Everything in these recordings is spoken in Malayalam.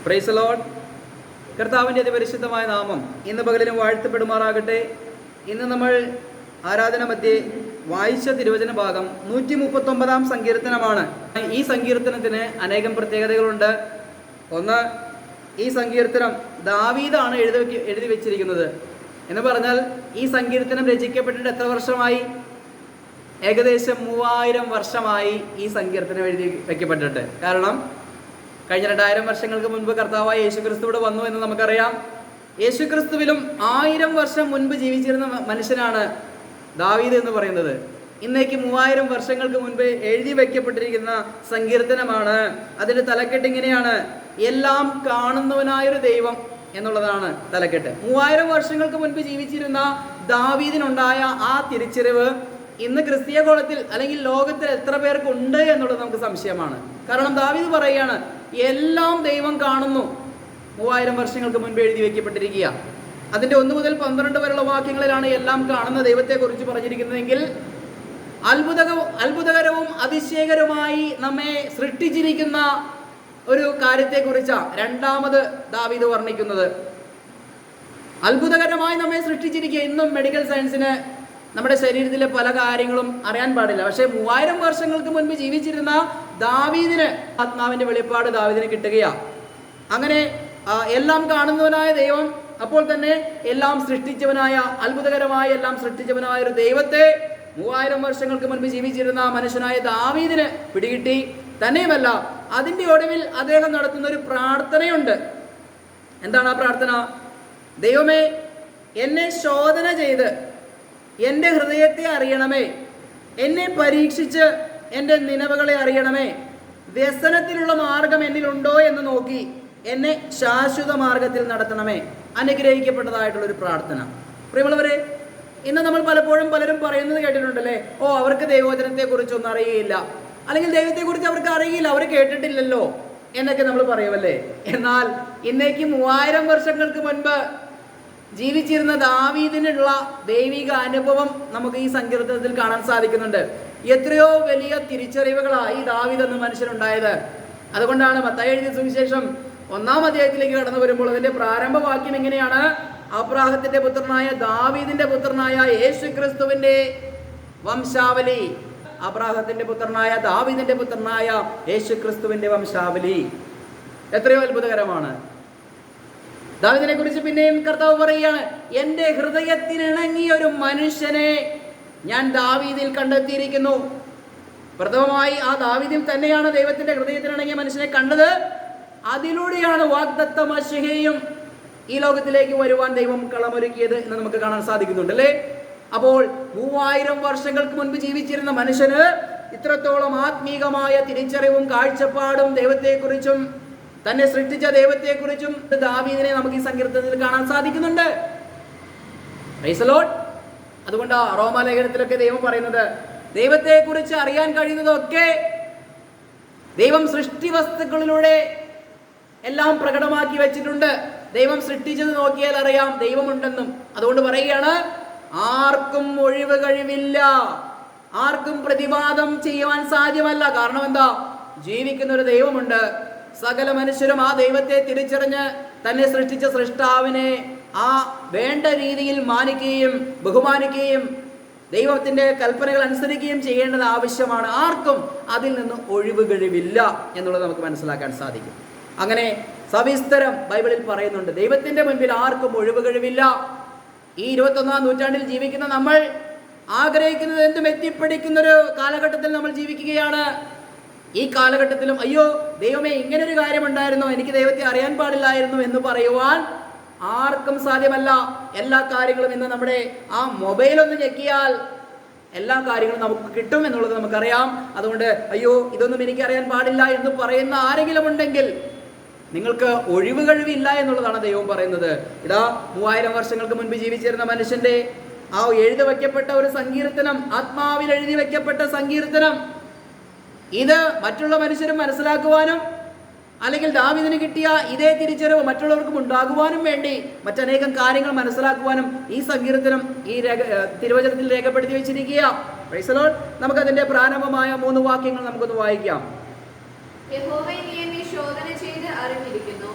Price the Lord. കർത്താവിൻ്റെ അതിപരിശുദ്ധമായ നാമം ഇന്ന് പകലിലും വാഴ്ത്തപ്പെടുമാറാകട്ടെ. ഇന്ന് നമ്മൾ ആരാധന മധ്യേ വായിച്ച തിരുവചന ഭാഗം 139 സങ്കീർത്തനമാണ്. ഈ സങ്കീർത്തനത്തിന് അനേകം പ്രത്യേകതകളുണ്ട്. ഒന്ന്, ഈ സങ്കീർത്തനം ദാവീദാണ് എഴുതി വെച്ചിരിക്കുന്നത്. എന്ന് പറഞ്ഞാൽ ഈ സങ്കീർത്തനം രചിക്കപ്പെട്ടിട്ട് എത്ര വർഷമായി? ഏകദേശം 3000 വർഷമായി ഈ സങ്കീർത്തനം എഴുതി വയ്ക്കപ്പെട്ടിട്ട്. കാരണം കഴിഞ്ഞ 2000 വർഷങ്ങൾക്ക് മുൻപ് കർത്താവായ യേശുക്രിസ്തു ഇവിടെ വന്നു എന്ന് നമുക്കറിയാം. യേശുക്രിസ്തുവിലും 1000 വർഷം മുൻപ് ജീവിച്ചിരുന്ന മനുഷ്യനാണ് ദാവീദ് എന്ന് പറയുന്നത്. ഇന്നേക്ക് 3000 വർഷങ്ങൾക്ക് മുൻപ് എഴുതി വയ്ക്കപ്പെട്ടിരിക്കുന്ന സങ്കീർത്തനമാണ്. അതിൻ്റെ തലക്കെട്ട് ഇങ്ങനെയാണ്: എല്ലാം കാണുന്നവനായൊരു ദൈവം എന്നുള്ളതാണ് തലക്കെട്ട്. 3000 വർഷങ്ങൾക്ക് മുൻപ് ജീവിച്ചിരുന്ന ദാവീദിനുണ്ടായ ആ തിരിച്ചറിവ് ഇന്ന് ക്രിസ്തീയ കോളത്തിൽ അല്ലെങ്കിൽ ലോകത്തിൽ എത്ര പേർക്ക് ഉണ്ട് എന്നുള്ളത് നമുക്ക് സംശയമാണ്. കാരണം ദാവീദ് പറയുകയാണ്, എല്ലാം ദൈവം കാണുന്നു. 3000 വർഷങ്ങൾക്ക് മുൻപ് എഴുതി വയ്ക്കപ്പെട്ടിരിക്കുക. അതിൻ്റെ 1 മുതൽ 12 വരെയുള്ള വാക്യങ്ങളിലാണ് എല്ലാം കാണുന്ന ദൈവത്തെക്കുറിച്ച് പറഞ്ഞിരിക്കുന്നതെങ്കിൽ അത്ഭുതകരവും അതിശയകരവുമായി നമ്മെ സൃഷ്ടിച്ചിരിക്കുന്ന ഒരു കാര്യത്തെക്കുറിച്ചാണ് രണ്ടാമത് ദാവീദ് വർണ്ണിക്കുന്നത്. അത്ഭുതകരമായി നമ്മെ സൃഷ്ടിച്ചിരിക്കുക. ഇന്നും മെഡിക്കൽ സയൻസിന് നമ്മുടെ ശരീരത്തിലെ പല കാര്യങ്ങളും അറിയാൻ പാടില്ല. പക്ഷേ 3000 വർഷങ്ങൾക്ക് മുൻപ് ജീവിച്ചിരുന്ന ദാവീദിന് ആത്മാവിൻ്റെ വെളിപ്പാട് ദാവീദിന് കിട്ടുകയാണ്. അങ്ങനെ എല്ലാം കാണുന്നവനായ ദൈവം, അപ്പോൾ തന്നെ എല്ലാം സൃഷ്ടിച്ചവനായ, അത്ഭുതകരമായ എല്ലാം സൃഷ്ടിച്ചവനായ ഒരു ദൈവത്തെ 3000 വർഷങ്ങൾക്ക് മുൻപ് ജീവിച്ചിരുന്ന മനുഷ്യനായ ദാവീദിന് പിടികിട്ടി. തന്നെയുമല്ല, അതിൻ്റെ ഒടുവിൽ അദ്ദേഹം നടത്തുന്ന ഒരു പ്രാർത്ഥനയുണ്ട്. എന്താണ് ആ പ്രാർത്ഥന? ദൈവമേ, എന്നെ ശോധന ചെയ്ത് എൻ്റെ ഹൃദയത്തെ അറിയണമേ, എന്നെ പരീക്ഷിച്ച് എൻ്റെ നിലവുകളെ അറിയണമേ, വ്യസനത്തിലുള്ള മാർഗം എന്നിലുണ്ടോ എന്ന് നോക്കി എന്നെ ശാശ്വത മാർഗത്തിൽ നടത്തണമേ. അനുഗ്രഹിക്കപ്പെട്ടതായിട്ടുള്ളൊരു പ്രാർത്ഥന. പ്രിയമുള്ളവരെ, ഇന്ന് നമ്മൾ പലരും പറയുന്നത് കേട്ടിട്ടുണ്ടല്ലേ, അവർക്ക് ദൈവവചനത്തെക്കുറിച്ചൊന്നും അറിയില്ല, അല്ലെങ്കിൽ ദൈവത്തെക്കുറിച്ച് അവർക്ക് അറിയില്ല, അവർ കേട്ടിട്ടില്ലല്ലോ എന്നൊക്കെ നമ്മൾ പറയുമല്ലേ. എന്നാൽ ഇന്നേക്ക് 3000 വർഷങ്ങൾക്ക് മുൻപ് ജീവിച്ചിരുന്ന ദാവീദിനുള്ള ദൈവിക അനുഭവം നമുക്ക് ഈ സങ്കീർത്തനത്തിൽ കാണാൻ സാധിക്കുന്നുണ്ട്. എത്രയോ വലിയ തിരിച്ചറിവുകളായി ദാവീദ് എന്ന മനുഷ്യനുണ്ടായത്. അതുകൊണ്ടാണ് മത്തായി എഴുതിയ സുവിശേഷം 1-ാം അധ്യായത്തിലേക്ക് കടന്നു വരുമ്പോൾ അതിന്റെ പ്രാരംഭ വാക്യം ഇങ്ങനെയാണ്: അബ്രാഹത്തിന്റെ പുത്രനായ ദാവീദിന്റെ പുത്രനായ യേശുക്രിസ്തുവിന്റെ വംശാവലി. അബ്രാഹത്തിന്റെ പുത്രനായ ദാവീദിന്റെ പുത്രനായ യേശുക്രിസ്തുവിന്റെ വംശാവലി. എത്രയോ അത്ഭുതകരമാണ്. ദാവീദിനെ കുറിച്ച് പിന്നെയും കർത്താവ് പറയുകയാണ്, എൻ്റെ ഹൃദയത്തിനിണങ്ങിയ ഒരു മനുഷ്യനെ ഞാൻ ദാവീദിൽ കണ്ടെത്തിയിരിക്കുന്നു. പ്രഥമമായി ആ ദാവീദിൽ തന്നെയാണ് ദൈവത്തിന്റെ ഹൃദയത്തിനിണങ്ങിയ മനുഷ്യനെ കണ്ടത്. അതിലൂടെയാണ് വാഗ്ദത്ത മശിഹയും ഈ ലോകത്തിലേക്ക് വരുവാൻ ദൈവം കളമൊരുക്കിയത് എന്ന് നമുക്ക് കാണാൻ സാധിക്കുന്നുണ്ട് അല്ലേ. അപ്പോൾ 3000 വർഷങ്ങൾക്ക് മുൻപ് ജീവിച്ചിരുന്ന മനുഷ്യന് ഇത്രത്തോളം ആത്മീകമായ തിരിച്ചറിവും കാഴ്ചപ്പാടും ദൈവത്തെക്കുറിച്ചും തന്നെ സൃഷ്ടിച്ച ദൈവത്തെക്കുറിച്ചും ദാവീദിനെ നമുക്ക് ഈ സങ്കീർത്തനത്തിൽ കാണാൻ സാധിക്കുന്നുണ്ട്. Price the Lord. അതുകൊണ്ട് റോമാലേഖനത്തിലൊക്കെ ദൈവം പറയുന്നത്, ദൈവത്തെക്കുറിച്ച് അറിയാൻ കഴിയുന്നതൊക്കെ ദൈവം സൃഷ്ടി വസ്തുക്കളിലൂടെ എല്ലാം പ്രകടമാക്കി വെച്ചിട്ടുണ്ട്. ദൈവം സൃഷ്ടിച്ചത് നോക്കിയാൽ അറിയാം ദൈവമുണ്ടെന്നും. അതുകൊണ്ട് പറയുകയാണ്, ആർക്കും ഒഴിവ് കഴിവില്ല, ആർക്കും പ്രതിവാദം ചെയ്യുവാൻ സാധ്യമല്ല. കാരണം എന്താ? ജീവിക്കുന്ന ഒരു ദൈവമുണ്ട്. സകല മനുഷ്യരും ആ ദൈവത്തെ തിരിച്ചറിഞ്ഞ് തന്നെ സൃഷ്ടിച്ച സൃഷ്ടാവിനെ ആ വേണ്ട രീതിയിൽ മാനിക്കുകയും ബഹുമാനിക്കുകയും ദൈവത്തിന്റെ കൽപ്പനകൾ അനുസരിക്കുകയും ചെയ്യേണ്ടത് ആവശ്യമാണ്. ആർക്കും അതിൽ നിന്ന് ഒഴിവ് കഴിവില്ല എന്നുള്ളത് നമുക്ക് മനസ്സിലാക്കാൻ സാധിക്കും. അങ്ങനെ സവിസ്തരം ബൈബിളിൽ പറയുന്നുണ്ട്, ദൈവത്തിന്റെ മുൻപിൽ ആർക്കും ഒഴിവ് കഴിവില്ല. ഈ 21-ാം നൂറ്റാണ്ടിൽ ജീവിക്കുന്ന നമ്മൾ ആഗ്രഹിക്കുന്നത് എന്തും എത്തിപ്പിടിക്കുന്നൊരു കാലഘട്ടത്തിൽ നമ്മൾ ജീവിക്കുകയാണ്. ഈ കാലഘട്ടത്തിലും അയ്യോ ദൈവമേ, ഇങ്ങനൊരു കാര്യമുണ്ടായിരുന്നോ, എനിക്ക് ദൈവത്തെ അറിയാൻ പാടില്ലായിരുന്നു എന്ന് പറയുവാൻ ആർക്കും സാധ്യമല്ല. എല്ലാ കാര്യങ്ങളും ഇന്ന് നമ്മുടെ ആ മൊബൈലൊന്ന് ഞെക്കിയാൽ എല്ലാ കാര്യങ്ങളും നമുക്ക് കിട്ടും എന്നുള്ളത് നമുക്കറിയാം. അതുകൊണ്ട് അയ്യോ ഇതൊന്നും എനിക്ക് അറിയാൻ പാടില്ല എന്ന് പറയുന്ന ആരെങ്കിലും ഉണ്ടെങ്കിൽ നിങ്ങൾക്ക് ഒഴിവ് കഴിവില്ല എന്നുള്ളതാണ് ദൈവം പറയുന്നത്. ഇതാ 3000 വർഷങ്ങൾക്ക് മുൻപ് ജീവിച്ചിരുന്ന മനുഷ്യന്റെ ആ എഴുതി വയ്ക്കപ്പെട്ട ഒരു സങ്കീർത്തനം, ആത്മാവിൽ എഴുതി വയ്ക്കപ്പെട്ട സങ്കീർത്തനം, ഇത് മറ്റുള്ള മനുഷ്യരും മനസ്സിലാക്കുവാനും അല്ലെങ്കിൽ ദാവീദിന് കിട്ടിയ ഇതേ തിരിച്ചറിവ് മറ്റുള്ളവർക്കും ഉണ്ടാകുവാനും വേണ്ടി മറ്റനേകം കാര്യങ്ങൾ മനസ്സിലാക്കുവാനും ഈ സങ്കീർത്തനം ഈ തിരുവചനത്തിൽ രേഖപ്പെടുത്തി വെച്ചിരിക്കുക. Praise the lord. നമുക്കതിന്റെ പ്രാരംഭമായ 3 വാക്യങ്ങൾ നമുക്കൊന്ന് വായിക്കാം. യഹോവേ, നീ എന്നെ ശോധന ചെയ്ത് അറിഞ്ഞിരിക്കുന്നു.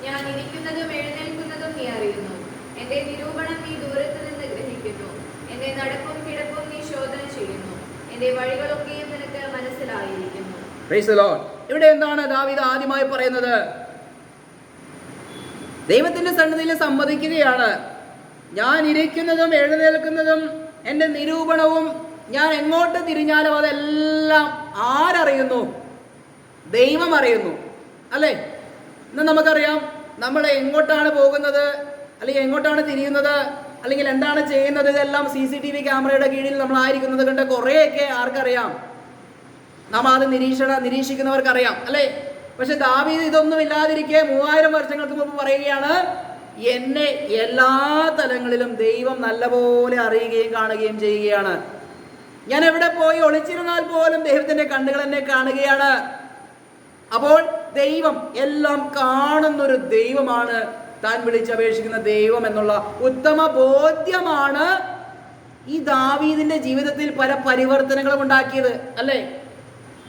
ഞാൻ ഇരിക്കുന്നതും എഴുന്നേൽക്കുന്നതും നീ അറിയുന്നു. എന്റെ നിരൂപണം നീ ദൂരത്ത് നിന്ന് ഗ്രഹിക്കുന്നു. എന്റെ നടപ്പും കിടപ്പും നീ ശോധന ചെയ്യുന്നു. എന്റെ വഴികളൊക്കെയും നിനക്ക് മനസ്സിലായിരിക്കുന്നു. Price the Lord. ഇവിടെ എന്താണ് ദാവീദ് ആദ്യമായി പറയുന്നത്? ദൈവത്തിന്റെ സന്നിധിയിൽ സമ്മതിക്കുകയാണ്, ഞാൻ ഇരിക്കുന്നതും എഴുന്നേൽക്കുന്നതും എൻ്റെ നിരൂപണവും ഞാൻ എങ്ങോട്ട് തിരിഞ്ഞാലും അതെല്ലാം ആരറിയുന്നു? ദൈവം അറിയുന്നു, അല്ലേ? ഇന്ന് നമുക്കറിയാം നമ്മൾ എങ്ങോട്ടാണ് പോകുന്നത്, അല്ലെങ്കിൽ എങ്ങോട്ടാണ് തിരിയുന്നത്, അല്ലെങ്കിൽ എന്താണ് ചെയ്യുന്നത്, ഇതെല്ലാം CCTV ക്യാമറയുടെ കീഴിൽ നമ്മളായിരിക്കുന്നത് കണ്ട് കുറേയൊക്കെ ആർക്കറിയാം? നാം അത് നിരീക്ഷിക്കുന്നവർക്കറിയാം, അല്ലേ? പക്ഷെ ദാവീദ് ഇതൊന്നും ഇല്ലാതിരിക്കെ 3000 വർഷങ്ങൾക്ക് മുമ്പ് പറയുകയാണ്, എന്നെ എല്ലാ തലങ്ങളിലും ദൈവം നല്ലപോലെ അറിയുകയും കാണുകയും ചെയ്യുകയാണ്. ഞാൻ എവിടെ പോയി ഒളിച്ചിരുന്നാൽ പോലും ദൈവത്തിന്റെ കണ്ണുകൾ എന്നെ കാണുകയാണ്. അപ്പോൾ ദൈവം എല്ലാം കാണുന്നൊരു ദൈവമാണ് താൻ വിളിച്ചപേക്ഷിക്കുന്ന ദൈവം എന്നുള്ള ഉത്തമ ബോധ്യമാണ് ഈ ദാവീദിന്റെ ജീവിതത്തിൽ പല പരിവർത്തനങ്ങളും ഉണ്ടാക്കിയത്, അല്ലേ?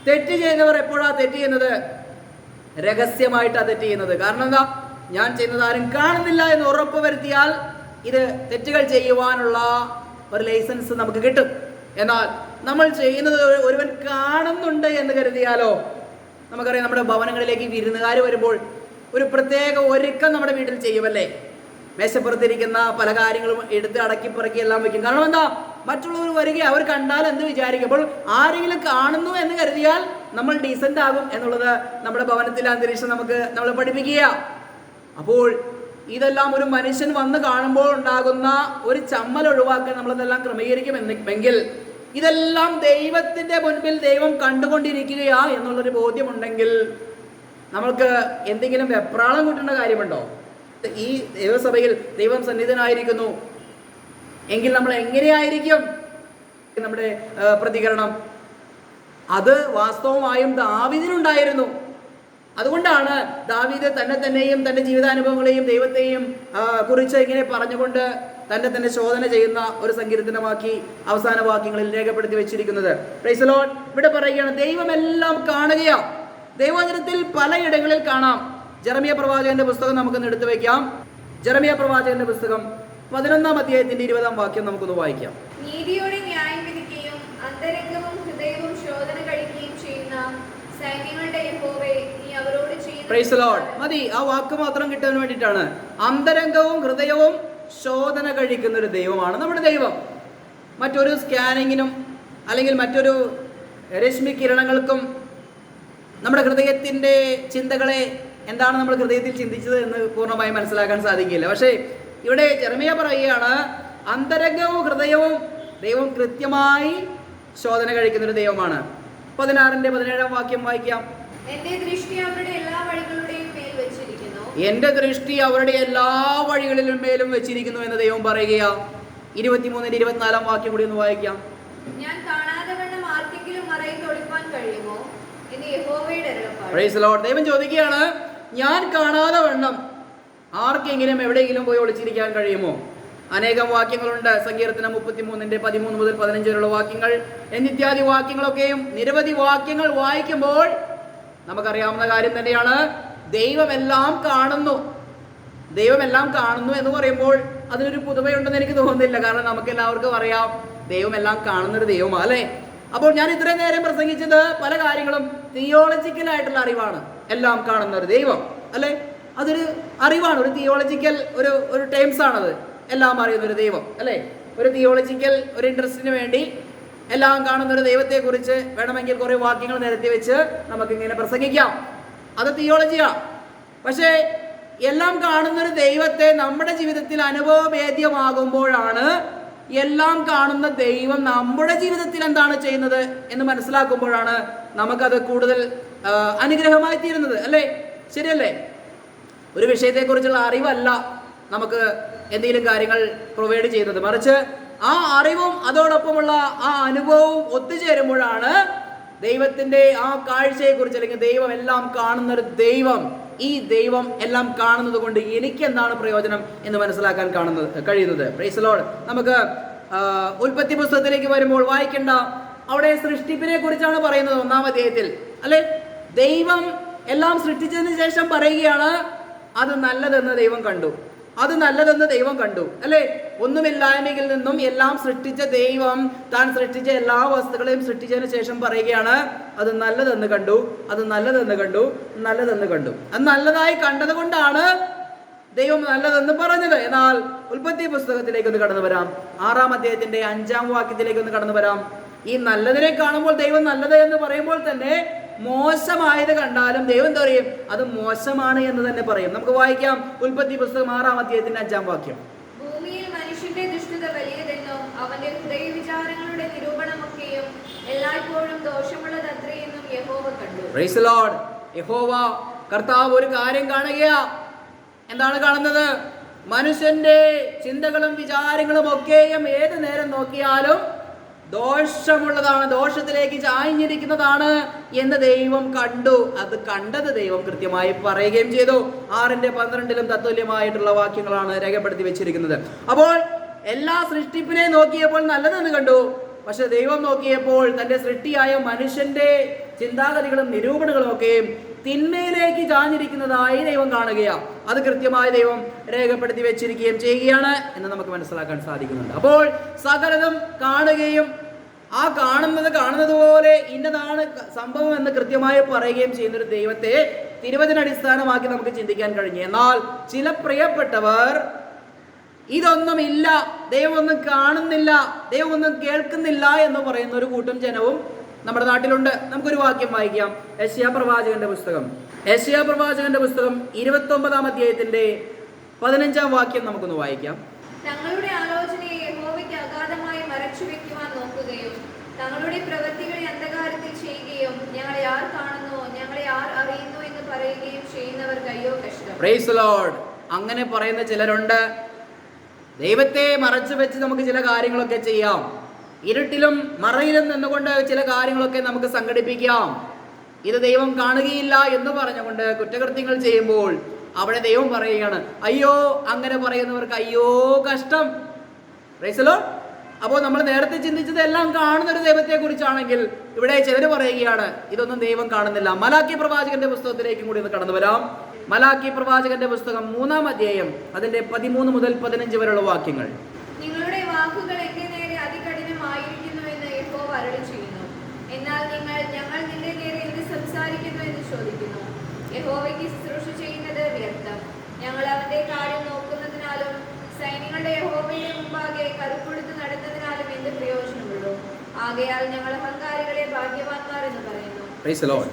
തെറ്റ് ചെയ്യുന്നവർ എപ്പോഴാണ് തെറ്റ് ചെയ്യുന്നത്? രഹസ്യമായിട്ടാണ് തെറ്റ് ചെയ്യുന്നത്. കാരണം എന്താ? ഞാൻ ചെയ്യുന്നത് ആരും കാണുന്നില്ല എന്ന് ഉറപ്പ് വരുത്തിയാൽ ഇത് തെറ്റുകൾ ചെയ്യുവാനുള്ള ഒരു ലൈസൻസ് നമുക്ക് കിട്ടും. എന്നാൽ നമ്മൾ ചെയ്യുന്നത് ഒരുവൻ കാണുന്നുണ്ട് എന്ന് കരുതിയാലോ? നമുക്കറിയാം, നമ്മുടെ ഭവനങ്ങളിലേക്ക് വിരുന്നുകാർ വരുമ്പോൾ ഒരു പ്രത്യേക ഒരുക്കം നമ്മുടെ വീട്ടിൽ ചെയ്യുമല്ലേ? മേശപ്പുറത്തിരിക്കുന്ന പല കാര്യങ്ങളും എടുത്ത് അടക്കി പറക്കി എല്ലാം വെക്കും. കാരണം എന്താ? മറ്റുള്ളവർ വരിക, അവർ കണ്ടാൽ എന്ത് വിചാരിക്കും? അപ്പോൾ ആരെങ്കിലും കാണുന്നു എന്ന് കരുതിയാൽ നമ്മൾ ഡീസൻ്റ് ആകും എന്നുള്ളത് നമ്മുടെ ഭവനത്തിലെ അന്തരീക്ഷം നമ്മൾ പഠിപ്പിക്കുക. അപ്പോൾ ഇതെല്ലാം ഒരു മനുഷ്യൻ വന്ന് കാണുമ്പോൾ ഉണ്ടാകുന്ന ഒരു ചമ്മൽ ഒഴിവാക്കാൻ നമ്മളതെല്ലാം ക്രമീകരിക്കുമെങ്കിൽ, ഇതെല്ലാം ദൈവത്തിന്റെ മുൻപിൽ ദൈവം കണ്ടുകൊണ്ടിരിക്കുകയാ എന്നുള്ളൊരു ബോധ്യമുണ്ടെങ്കിൽ നമ്മൾക്ക് എന്തെങ്കിലും വെപ്രാളം കൂട്ടേണ്ട കാര്യമുണ്ടോ? ഈ ദൈവസഭയിൽ ദൈവം സന്നിധനായിരിക്കുന്നു എങ്കിൽ നമ്മൾ എങ്ങനെയായിരിക്കും നമ്മുടെ പ്രതികരണം? അത് വാസ്തവമായും ദാവീദിനുണ്ടായിരുന്നു. അതുകൊണ്ടാണ് ദാവീദ് തന്നെയും തൻ്റെ ജീവിതാനുഭവങ്ങളെയും ദൈവത്തെയും കുറിച്ച് ഇങ്ങനെ പറഞ്ഞുകൊണ്ട് തന്നെ ശോധന ചെയ്യുന്ന ഒരു സങ്കീർത്തനമാക്കി അവസാന വാക്യങ്ങളിൽ രേഖപ്പെടുത്തി വെച്ചിരിക്കുന്നത്. Price the Lord. ഇവിടെ പറയുകയാണ്, ദൈവമെല്ലാം കാണുകയാ. ദൈവവചനത്തിൽ പലയിടങ്ങളിൽ കാണാം. ജെറമ്യ പ്രവാചകന്റെ പുസ്തകം നമുക്കൊന്ന് എടുത്തു വയ്ക്കാം. ജെറമ്യ പ്രവാചകന്റെ പുസ്തകം 11-ാം അധ്യായത്തിന്റെ 20-ാം വാക്യം നമുക്കൊന്ന് വായിക്കാം. നീതിയോടെ ന്യായം വിധിക്കുകയും അന്തരംഗവും ഹൃദയവും ശോധന കഴിക്കുകയും ചെയ്യുന്ന സൈന്യങ്ങളുടെ യഹോവേ, നീ അവരോട് ചെയ്യുന്ന. Price the Lord. മതി, ആ വാക്ക് മാത്രം കിട്ടാൻ വേണ്ടിയിട്ടാണ്. അന്തരംഗവും ഹൃദയവും ശോധന കഴിക്കുന്ന ഒരു ദൈവമാണ് നമ്മുടെ ദൈവം. മറ്റൊരു സ്കാനിങ്ങിനും അല്ലെങ്കിൽ മറ്റൊരു രശ്മി കിരണങ്ങൾക്കും നമ്മുടെ ഹൃദയത്തിൻ്റെ ചിന്തകളെ എന്താണ് നമ്മൾ ഹൃദയത്തിൽ ചിന്തിച്ചത് എന്ന് പൂർണ്ണമായി മനസ്സിലാക്കാൻ സാധിക്കില്ല. പക്ഷേ ഇവിടെ ജെറമ്യ പറയുകയാണ്, അന്തരംഗവും ഹൃദയവും ദൈവം കൃത്യമായി ശോധന കഴിക്കുന്നൊരു ദൈവമാണ്. 16-ന്റെ 17-ാം വാക്യം വായിക്കാം. എന്റെ ദൃഷ്ടി അവരുടെ എല്ലാ വഴികളുടെയും മേൽ വെച്ചിരിക്കുന്നു. എന്റെ ദൃഷ്ടി അവരുടെ എല്ലാ വഴികളിലും മേലും വെച്ചിരിക്കുന്നു എന്ന് ദൈവം പറയുകയാ. 23-ന്റെ 24-ാം വാക്യം കൂടി ഒന്ന് വായിക്കാം. ഞാൻ കാണാതെ വണ്ണം ആർക്കെങ്കിലും മറയിൽ ഒളിപ്പാൻ കഴിയുമോ എന്ന് യഹോവയുടെ അരുളപ്പാട്. Price the Lord. ദൈവം ചോദിക്കുകയാണ്, ഞാൻ കാണാതെ വണ്ണം ആർക്കെങ്കിലും എവിടെയെങ്കിലും പോയി ഒളിച്ചിരിക്കാൻ കഴിയുമോ? അനേകം വാക്യങ്ങളുണ്ട്. സങ്കീർത്തനം 33-ന്റെ 13 മുതൽ 15 വരെയുള്ള വാക്യങ്ങൾ എന്നിത്യാദി വാക്യങ്ങളൊക്കെയും നിരവധി വാക്യങ്ങൾ വായിക്കുമ്പോൾ നമുക്കറിയാവുന്ന കാര്യം തന്നെയാണ്, ദൈവമെല്ലാം കാണുന്നു. ദൈവമെല്ലാം കാണുന്നു എന്ന് പറയുമ്പോൾ അതിനൊരു പുതുമയുണ്ടെന്ന് എനിക്ക് തോന്നുന്നില്ല. കാരണം നമുക്ക് എല്ലാവർക്കും അറിയാം ദൈവമെല്ലാം കാണുന്നൊരു ദൈവമാണ്, അല്ലേ? അപ്പോൾ ഞാൻ ഇത്രയും നേരം പ്രസംഗിച്ചത് പല കാര്യങ്ങളും തിയോളജിക്കലായിട്ടുള്ള അറിവാണ്. എല്ലാം കാണുന്ന ഒരു ദൈവം, അല്ലേ? അതൊരു അറിവാണ്, ഒരു തിയോളജിക്കൽ ഒരു ടേംസ് ആണത്. എല്ലാം അറിയുന്ന ഒരു ദൈവം, അല്ലേ? ഒരു തിയോളജിക്കൽ ഒരു ഇൻട്രസ്റ്റിന് വേണ്ടി എല്ലാം കാണുന്ന ഒരു ദൈവത്തെക്കുറിച്ച് വേണമെങ്കിൽ കുറേ വാക്യങ്ങൾ നിരത്തി വെച്ച് നമുക്കിങ്ങനെ പ്രസംഗിക്കാം. അത് തിയോളജിയാണ്. പക്ഷേ എല്ലാം കാണുന്നൊരു ദൈവത്തെ നമ്മുടെ ജീവിതത്തിൽ അനുഭവവേദ്യമാകുമ്പോഴാണ് എല്ലാം കാണുന്ന ദൈവം നമ്മുടെ ജീവിതത്തിൽ എന്താണ് ചെയ്യുന്നത് എന്ന് മനസ്സിലാക്കുമ്പോഴാണ് നമുക്കത് കൂടുതൽ അനുഗ്രഹമായി തീരുന്നത്, അല്ലേ? ശരിയല്ലേ? ഒരു വിഷയത്തെക്കുറിച്ചുള്ള അറിവല്ല നമുക്ക് എന്തെങ്കിലും കാര്യങ്ങൾ പ്രൊവൈഡ് ചെയ്യുന്നത്, മറിച്ച് ആ അറിവും അതോടൊപ്പമുള്ള ആ അനുഭവവും ഒത്തുചേരുമ്പോഴാണ് ദൈവത്തിൻ്റെ ആ കാഴ്ചയെക്കുറിച്ച്, അല്ലെങ്കിൽ ദൈവം എല്ലാം കാണുന്നൊരു ദൈവം, ഈ ദൈവം എല്ലാം കാണുന്നത് കൊണ്ട് എനിക്ക് എന്താണ് പ്രയോജനം എന്ന് മനസ്സിലാക്കാൻ കഴിയുന്നത്. Price the Lord. നമുക്ക് ഉൽപ്പത്തി പുസ്തകത്തിലേക്ക് വരുമ്പോൾ വായിക്കേണ്ട, അവിടെ സൃഷ്ടിപ്പിനെ കുറിച്ചാണ് പറയുന്നത് 1-ാം അധ്യായത്തിൽ, അല്ലെ? ദൈവം എല്ലാം സൃഷ്ടിച്ചതിന് ശേഷം പറയുകയാണ്, അത് നല്ലതെന്ന് ദൈവം കണ്ടു. അത് നല്ലതെന്ന് ദൈവം കണ്ടു, അല്ലേ? ഒന്നുമില്ലായ്മയിൽ നിന്നും എല്ലാം സൃഷ്ടിച്ച ദൈവം താൻ സൃഷ്ടിച്ച എല്ലാ വസ്തുക്കളെയും സൃഷ്ടിച്ചതിന് ശേഷം പറയുകയാണ്, അത് നല്ലതെന്ന് കണ്ടു, അത് നല്ലതെന്ന് കണ്ടു, നല്ലതെന്ന് കണ്ടു. അത് നല്ലതായി കണ്ടത് കൊണ്ടാണ് ദൈവം നല്ലതെന്ന് പറഞ്ഞത്. എന്നാൽ ഉൽപ്പത്തി പുസ്തകത്തിലേക്ക് ഒന്ന് കടന്നു വരാം. 6-ാം അധ്യായത്തിന്റെ 5-ാം വാക്യത്തിലേക്ക് ഒന്ന് കടന്നു വരാം. ഈ നല്ലതിനെ കാണുമ്പോൾ ദൈവം നല്ലത് എന്ന് പറയുമ്പോൾ തന്നെ മോശമായത് കണ്ടാലും ദൈവം എന്താ പറയും? അത് മോശമാണ് എന്ന് തന്നെ പറയും. നമുക്ക് വായിക്കാം ഉൽപ്പത്തി പുസ്തകം 6-ാം അധ്യായത്തിന്റെ 5-ാം വാക്യം. ഭൂമിയിൽ മനുഷ്യന്റെ ദുഷ്ടത വലിയതെന്നും അവന്റെ ഹൃദയ വിചാരങ്ങളുടെ നിരൂപണമൊക്കെയും എല്ലായ്പ്പോഴും ദോഷമുള്ളതത്രയെന്നും യഹോവ കണ്ടു. Price the Lord. യഹോവ കർത്താവ് ഒരു കാര്യം കാണുകയാ. എന്താണ് കാണുന്നത്? മനുഷ്യന്റെ ചിന്തകളും വിചാരങ്ങളും ഒക്കെയും ഏത് നേരം നോക്കിയാലും ദോഷമുള്ളതാണ്, ദോഷത്തിലേക്ക് ചായ്ഞ്ഞിരിക്കുന്നതാണ് എന്ന് ദൈവം കണ്ടു. അത് കണ്ടത് ദൈവം കൃത്യമായി പറയുകയും ചെയ്തു. 6:12 തത്തുല്യമായിട്ടുള്ള വാക്യങ്ങളാണ് രേഖപ്പെടുത്തി വെച്ചിരിക്കുന്നത്. അപ്പോൾ എല്ലാ സൃഷ്ടിപ്പിനെ നോക്കിയപ്പോൾ നല്ലതെന്ന് കണ്ടു. പക്ഷെ ദൈവം നോക്കിയപ്പോൾ തന്റെ സൃഷ്ടിയായ മനുഷ്യന്റെ ചിന്താഗതികളും നിരൂപണങ്ങളും ഒക്കെയും തിന്മയിലേക്ക് ചാഞ്ഞിരിക്കുന്നതായി ദൈവം കാണുകയാണ്. അത് കൃത്യമായി ദൈവം രേഖപ്പെടുത്തി വെച്ചിരിക്കുകയും ചെയ്യുകയാണ് എന്ന് നമുക്ക് മനസ്സിലാക്കാൻ സാധിക്കുന്നുണ്ട്. അപ്പോൾ സകലതും കാണുകയും ആ കാണുന്നത് പോലെ ഇന്നതാണ് സംഭവം എന്ന് കൃത്യമായി പറയുകയും ചെയ്യുന്ന ഒരു ദൈവത്തെ തിരുവചന അടിസ്ഥാനമാക്കി നമുക്ക് ചിന്തിക്കാൻ കഴിഞ്ഞു. എന്നാൽ ചില പ്രിയപ്പെട്ടവർ ഇതൊന്നുമില്ല, ദൈവം ഒന്നും കാണുന്നില്ല, ദൈവം ഒന്നും കേൾക്കുന്നില്ല എന്ന് പറയുന്ന ഒരു കൂട്ടം ജനവും നമ്മുടെ നാട്ടിലുണ്ട്. നമുക്കൊരു വാക്യം വായിക്കാം. യെശയ്യാ പ്രവാചകന്റെ പുസ്തകം 29-ാം അധ്യായത്തിന്റെ 15-ാം വാക്യം നമുക്കൊന്ന് വായിക്കാം. തങ്ങളുടെ ആലോചനയെ യഹോവയ്ക്ക് അഗാധമായി മറച്ചു വെക്കുവാൻ നോക്കുകയും തങ്ങളുടെ പ്രവൃത്തികളെ അന്ധകാരത്തിൽ ചെയ്യുകയും ഞങ്ങളെ ആർ കാണുന്നു, ഞങ്ങളെ ആർ അറിയുന്നു എന്ന് പറയുകയും ചെയ്യുന്നവർക്ക് അയ്യോ കഷ്ടം. Price the Lord. അങ്ങനെ പറയുന്ന ചിലരുണ്ട്. ദൈവത്തെ മറച്ചു വെച്ച് നമുക്ക് ചില കാര്യങ്ങളൊക്കെ ചെയ്യാം. ഇരുട്ടിലും മറയിലും നിന്നുകൊണ്ട് ചില കാര്യങ്ങളൊക്കെ നമുക്ക് സംഘടിപ്പിക്കാം. ഇത് ദൈവം കാണുകയില്ല എന്ന് പറഞ്ഞുകൊണ്ട് കുറ്റകൃത്യങ്ങൾ ചെയ്യുമ്പോൾ അവിടെ ദൈവം പറയുകയാണ്, അയ്യോ അങ്ങനെ പറയുന്നവർക്ക് അയ്യോ കഷ്ടം. Price the Lord. അപ്പോൾ നമ്മൾ നേരത്തെ ചിന്തിച്ചത് എല്ലാം കാണുന്ന ഒരു ദൈവത്തെ കുറിച്ചാണെങ്കിൽ ഇവിടെ ചിലർ പറയുകയാണ് ഇതൊന്നും ദൈവം കാണുന്നില്ല. മലാക്കി പ്രവാചകന്റെ പുസ്തകത്തിലേക്കും കൂടി ഒന്ന് കടന്നു വരാം. മലാക്കി പ്രവാചകന്റെ പുസ്തകം 3-ാം അധ്യായം അതിന്റെ 13 മുതൽ 15 വരെയുള്ള വാക്യങ്ങൾ. നിങ്ങളുടെ വാക്കുകൾ എന്റെ നേരെ അതികഠിനമായിരിക്കുന്നു എന്ന് യഹോവ അരുളി ചെയ്യുന്നു. എന്നാൽ ഞങ്ങൾ നിന്റെ നേരെ എന്ത് സംസാരിക്കുന്നു എന്ന് ചോദിക്കുന്നു. യഹോവയ്ക്ക് ശുശ്രൂഷ ചെയ്യുന്നത് വ്യർത്ഥം. ഞങ്ങൾ അവന്റെ കാര്യം നോക്കുന്നതിനാലും സൈന്യങ്ങളുടെ യഹോവയുടെ മുമ്പാകെ കരുപ്പെടുത്ത് നടന്നതിനാലും എന്ത് പ്രയോജനമുള്ളൂ? ആകയാൽ ഞങ്ങൾ അഹങ്കാരികളെ ഭാഗ്യവാന്മാർ എന്ന് പറയുന്നു.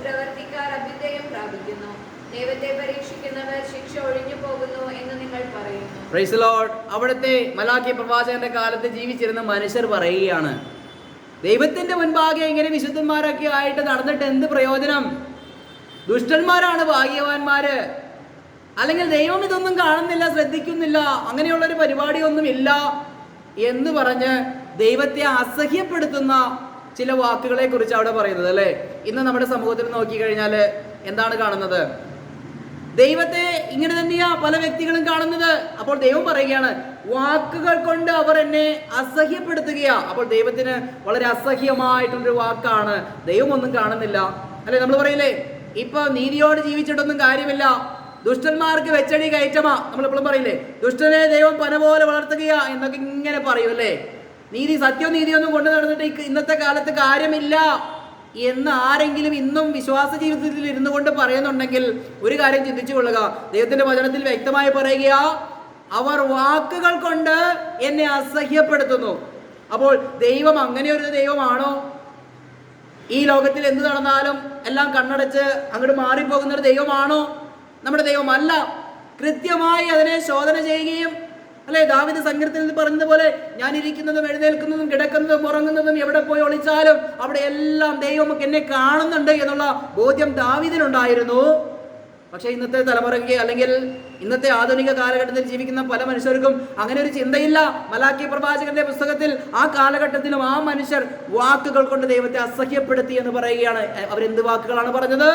പ്രവർത്തിക്കാർ അഭ്യുദയം പ്രാപിക്കുന്നു. ദൈവത്തെ പരീക്ഷിക്കുന്നവർ ശിക്ഷ ഒഴിഞ്ഞു പോകുന്നു എന്ന് നിങ്ങൾ പറയുന്നു. Price the Lord. അവിടുത്തെ മലാക്കി പ്രവാചകന്റെ കാലത്ത് ജീവിച്ചിരുന്ന മനുഷ്യർ പറയുകയാണ്, ദൈവത്തിന്റെ മുൻപാകെ ഇങ്ങനെ വിശുദ്ധന്മാരൊക്കെ ആയിട്ട് നടന്നിട്ട് എന്ത് പ്രയോജനം? ദുഷ്ടന്മാരാണ് ഭാഗ്യവാന്മാര്. അല്ലെങ്കിൽ ദൈവം ഇതൊന്നും കാണുന്നില്ല, ശ്രദ്ധിക്കുന്നില്ല, അങ്ങനെയുള്ളൊരു പരിപാടിയൊന്നും ഇല്ല എന്ന് പറഞ്ഞ് ദൈവത്തെ അസഹ്യപ്പെടുത്തുന്ന ചില വാക്കുകളെ കുറിച്ച് അവിടെ പറയുന്നത്, അല്ലേ? ഇന്ന് നമ്മുടെ സമൂഹത്തിൽ നോക്കിക്കഴിഞ്ഞാൽ എന്താണ് കാണുന്നത്? ദൈവത്തെ ഇങ്ങനെ തന്നെയാ പല വ്യക്തികളും കാണുന്നത്. അപ്പോൾ ദൈവം പറയുകയാണ്, വാക്കുകൾ കൊണ്ട് അവർ എന്നെ അസഹ്യപ്പെടുത്തുകയാ. അപ്പോൾ ദൈവത്തിന് വളരെ അസഹ്യമായിട്ടുള്ളൊരു വാക്കാണ് ദൈവം ഒന്നും കാണുന്നില്ല, അല്ലെ? നമ്മൾ പറയില്ലേ, ഇപ്പൊ നീതിയോട് ജീവിച്ചിട്ടൊന്നും കാര്യമില്ല, ദുഷ്ടന്മാർക്ക് വെച്ചടി കയറ്റമാ. നമ്മളെപ്പോഴും പറയില്ലേ, ദുഷ്ടനെ ദൈവം പന പോലെ വളർത്തുകയാ എന്നൊക്കെ ഇങ്ങനെ പറയും, അല്ലേ? നീതി സത്യവും നീതിയൊന്നും കൊണ്ടു നടന്നിട്ട് ഇന്നത്തെ കാലത്ത് കാര്യമില്ല എന്ന് ആരെങ്കിലും ഇന്നും വിശ്വാസ ജീവിതത്തിൽ ഇരുന്നു കൊണ്ട് പറയുന്നുണ്ടെങ്കിൽ ഒരു കാര്യം ചിന്തിച്ചു കൊള്ളുക. ദൈവത്തിന്റെ വചനത്തിൽ വ്യക്തമായി പറയുകയാ, അവർ വാക്കുകൾ കൊണ്ട് എന്നെ അസഹ്യപ്പെടുത്തുന്നു. അപ്പോൾ ദൈവം അങ്ങനെ ഒരു ദൈവമാണോ? ഈ ലോകത്തിൽ എന്ത് നടന്നാലും എല്ലാം കണ്ണടച്ച് അങ്ങോട്ട് മാറിപ്പോകുന്ന ഒരു ദൈവമാണോ നമ്മുടെ ദൈവമല്ല. കൃത്യമായി അതിനെ ശോധന ചെയ്യുകയും, അല്ലെ, ദാവീദ് സങ്കീർത്തനത്തിൽ പറഞ്ഞതുപോലെ, ഞാൻ ഇരിക്കുന്നതും എഴുന്നേൽക്കുന്നതും കിടക്കുന്നതും ഉറങ്ങുന്നതും എവിടെ പോയി ഒളിച്ചാലും അവിടെ എല്ലാം ദൈവം എന്നെ കാണുന്നുണ്ട് എന്നുള്ള ബോധ്യം ദാവീദിനുണ്ടായിരുന്നു. പക്ഷെ ഇന്നത്തെ തലമുറയ്ക്ക് അല്ലെങ്കിൽ ഇന്നത്തെ ആധുനിക കാലഘട്ടത്തിൽ ജീവിക്കുന്ന പല മനുഷ്യർക്കും അങ്ങനെ ഒരു ചിന്തയില്ല. മലാക്കി പ്രവാചകന്റെ പുസ്തകത്തിൽ ആ കാലഘട്ടത്തിലും ആ മനുഷ്യർ വാക്കുകൾ കൊണ്ട് ദൈവത്തെ അസഹ്യപ്പെടുത്തി എന്ന് പറയുകയാണ്. അവരെന്ത് വാക്കുകളാണ് പറഞ്ഞത്?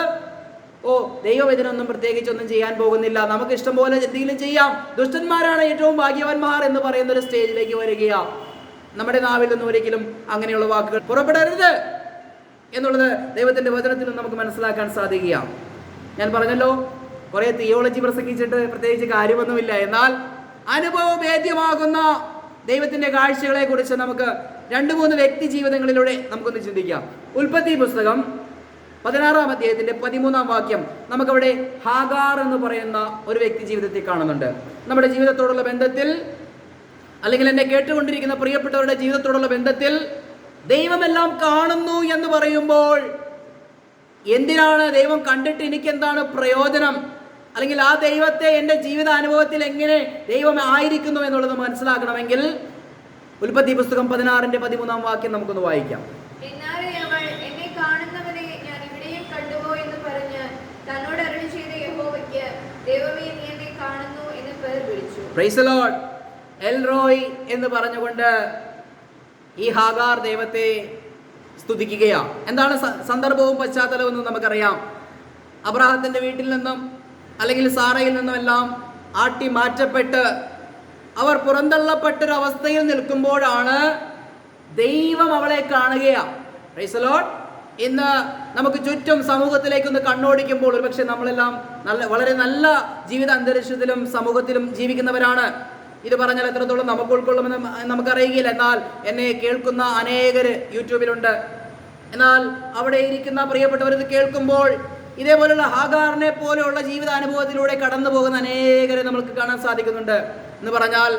ഓ, ദൈവം ഇതിനൊന്നും പ്രത്യേകിച്ചൊന്നും ചെയ്യാൻ പോകുന്നില്ല, നമുക്ക് ഇഷ്ടം പോലെ എന്തെങ്കിലും ചെയ്യാം, ദുഷ്ടന്മാരാണ് ഏറ്റവും ഭാഗ്യവാന്മാർ എന്ന് പറയുന്ന ഒരു സ്റ്റേജിലേക്ക് വരികയാ. നമ്മുടെ നാവിൽ നിന്നും ഒരിക്കലും അങ്ങനെയുള്ള വാക്കുകൾ പുറപ്പെടരുത് എന്നുള്ളത് ദൈവത്തിന്റെ വചനത്തിൽ നമുക്ക് മനസ്സിലാക്കാൻ സാധിക്കുക. ഞാൻ പറഞ്ഞല്ലോ, കുറെ തിയോളജി പ്രസംഗിച്ചിട്ട് പ്രത്യേകിച്ച് കാര്യമൊന്നുമില്ല. എന്നാൽ അനുഭവഭേദ്യമാകുന്ന ദൈവത്തിന്റെ കാഴ്ചകളെ കുറിച്ച് നമുക്ക് 2-3 വ്യക്തി ജീവിതങ്ങളിലൂടെ നമുക്കൊന്ന് ചിന്തിക്കാം. ഉൽപ്പത്തി പുസ്തകം 16-ാം അധ്യായത്തിന്റെ 13-ാം വാക്യം നമുക്കവിടെ ഹാഗാർ എന്ന് പറയുന്ന ഒരു വ്യക്തി ജീവിതത്തെ കാണുന്നുണ്ട്. നമ്മുടെ ജീവിതത്തോടുള്ള ബന്ധത്തിൽ, അല്ലെങ്കിൽ എന്നെ കേട്ടുകൊണ്ടിരിക്കുന്ന പ്രിയപ്പെട്ടവരുടെ ജീവിതത്തോടുള്ള ബന്ധത്തിൽ ദൈവമെല്ലാം കാണുന്നു എന്ന് പറയുമ്പോൾ എന്തിനാണ് ദൈവം കണ്ടിട്ട് എനിക്കെന്താണ് പ്രയോജനം, അല്ലെങ്കിൽ ആ ദൈവത്തെ എൻ്റെ ജീവിത അനുഭവത്തിൽ എങ്ങനെ ദൈവം ആയിരിക്കുന്നു എന്നുള്ളത് മനസ്സിലാക്കണമെങ്കിൽ ഉൽപ്പത്തി പുസ്തകം 16-ന്റെ 13-ാം വാക്യം നമുക്കൊന്ന് വായിക്കാം. എന്നാലേ അവൾ എന്നെ കാണുന്നവനെ ഞാൻ ഇവിടെയും കണ്ടുപോ എന്ന് പറഞ്ഞ് തന്നോട് അരുളി ചെയ്ത യഹോവയ്ക്ക് ദൈവമേ നീ എന്നെ കാണുന്നു എന്ന് പേർ വിളിച്ചു. Price the Lord. എൽറോയ് എന്ന് പറഞ്ഞുകൊണ്ട് ഈ ഹാഗാർ ദൈവത്തെ സ്തുതിക്കുകയാണ്. എന്താണ് സന്ദർഭവും പശ്ചാത്തലവും എന്ന് നമുക്കറിയാം. അബ്രഹാത്തിന്റെ വീട്ടിൽ നിന്നും അല്ലെങ്കിൽ സാറയിൽ നിന്നുമെല്ലാം ആട്ടി മാറ്റപ്പെട്ട് അവർ പുറന്തള്ളപ്പെട്ടൊരവസ്ഥയിൽ നിൽക്കുമ്പോഴാണ് ദൈവം അവളെ കാണുകയാണ്. Price the Lord. ഇന്ന് നമുക്ക് ചുറ്റും സമൂഹത്തിലേക്കൊന്ന് കണ്ണോടിക്കുമ്പോൾ ഒരുപക്ഷെ നമ്മളെല്ലാം വളരെ നല്ല ജീവിത അന്തരീക്ഷത്തിലും സമൂഹത്തിലും ജീവിക്കുന്നവരാണ്. ഇത് പറഞ്ഞാൽ എത്രത്തോളം നമുക്ക് ഉൾക്കൊള്ളുമെന്ന് നമുക്കറിയുകയില്ല. എന്നാൽ എന്നെ കേൾക്കുന്ന അനേകർ യൂട്യൂബിലുണ്ട്. എന്നാൽ അവിടെ ഇരിക്കുന്ന പ്രിയപ്പെട്ടവർ ഇത് കേൾക്കുമ്പോൾ ഇതേപോലുള്ള ഹാഗാറിനെ പോലെയുള്ള ജീവിതാനുഭവത്തിലൂടെ കടന്നു പോകുന്ന അനേകരെ നമുക്ക് കാണാൻ സാധിക്കുന്നുണ്ട്. എന്ന് പറഞ്ഞാൽ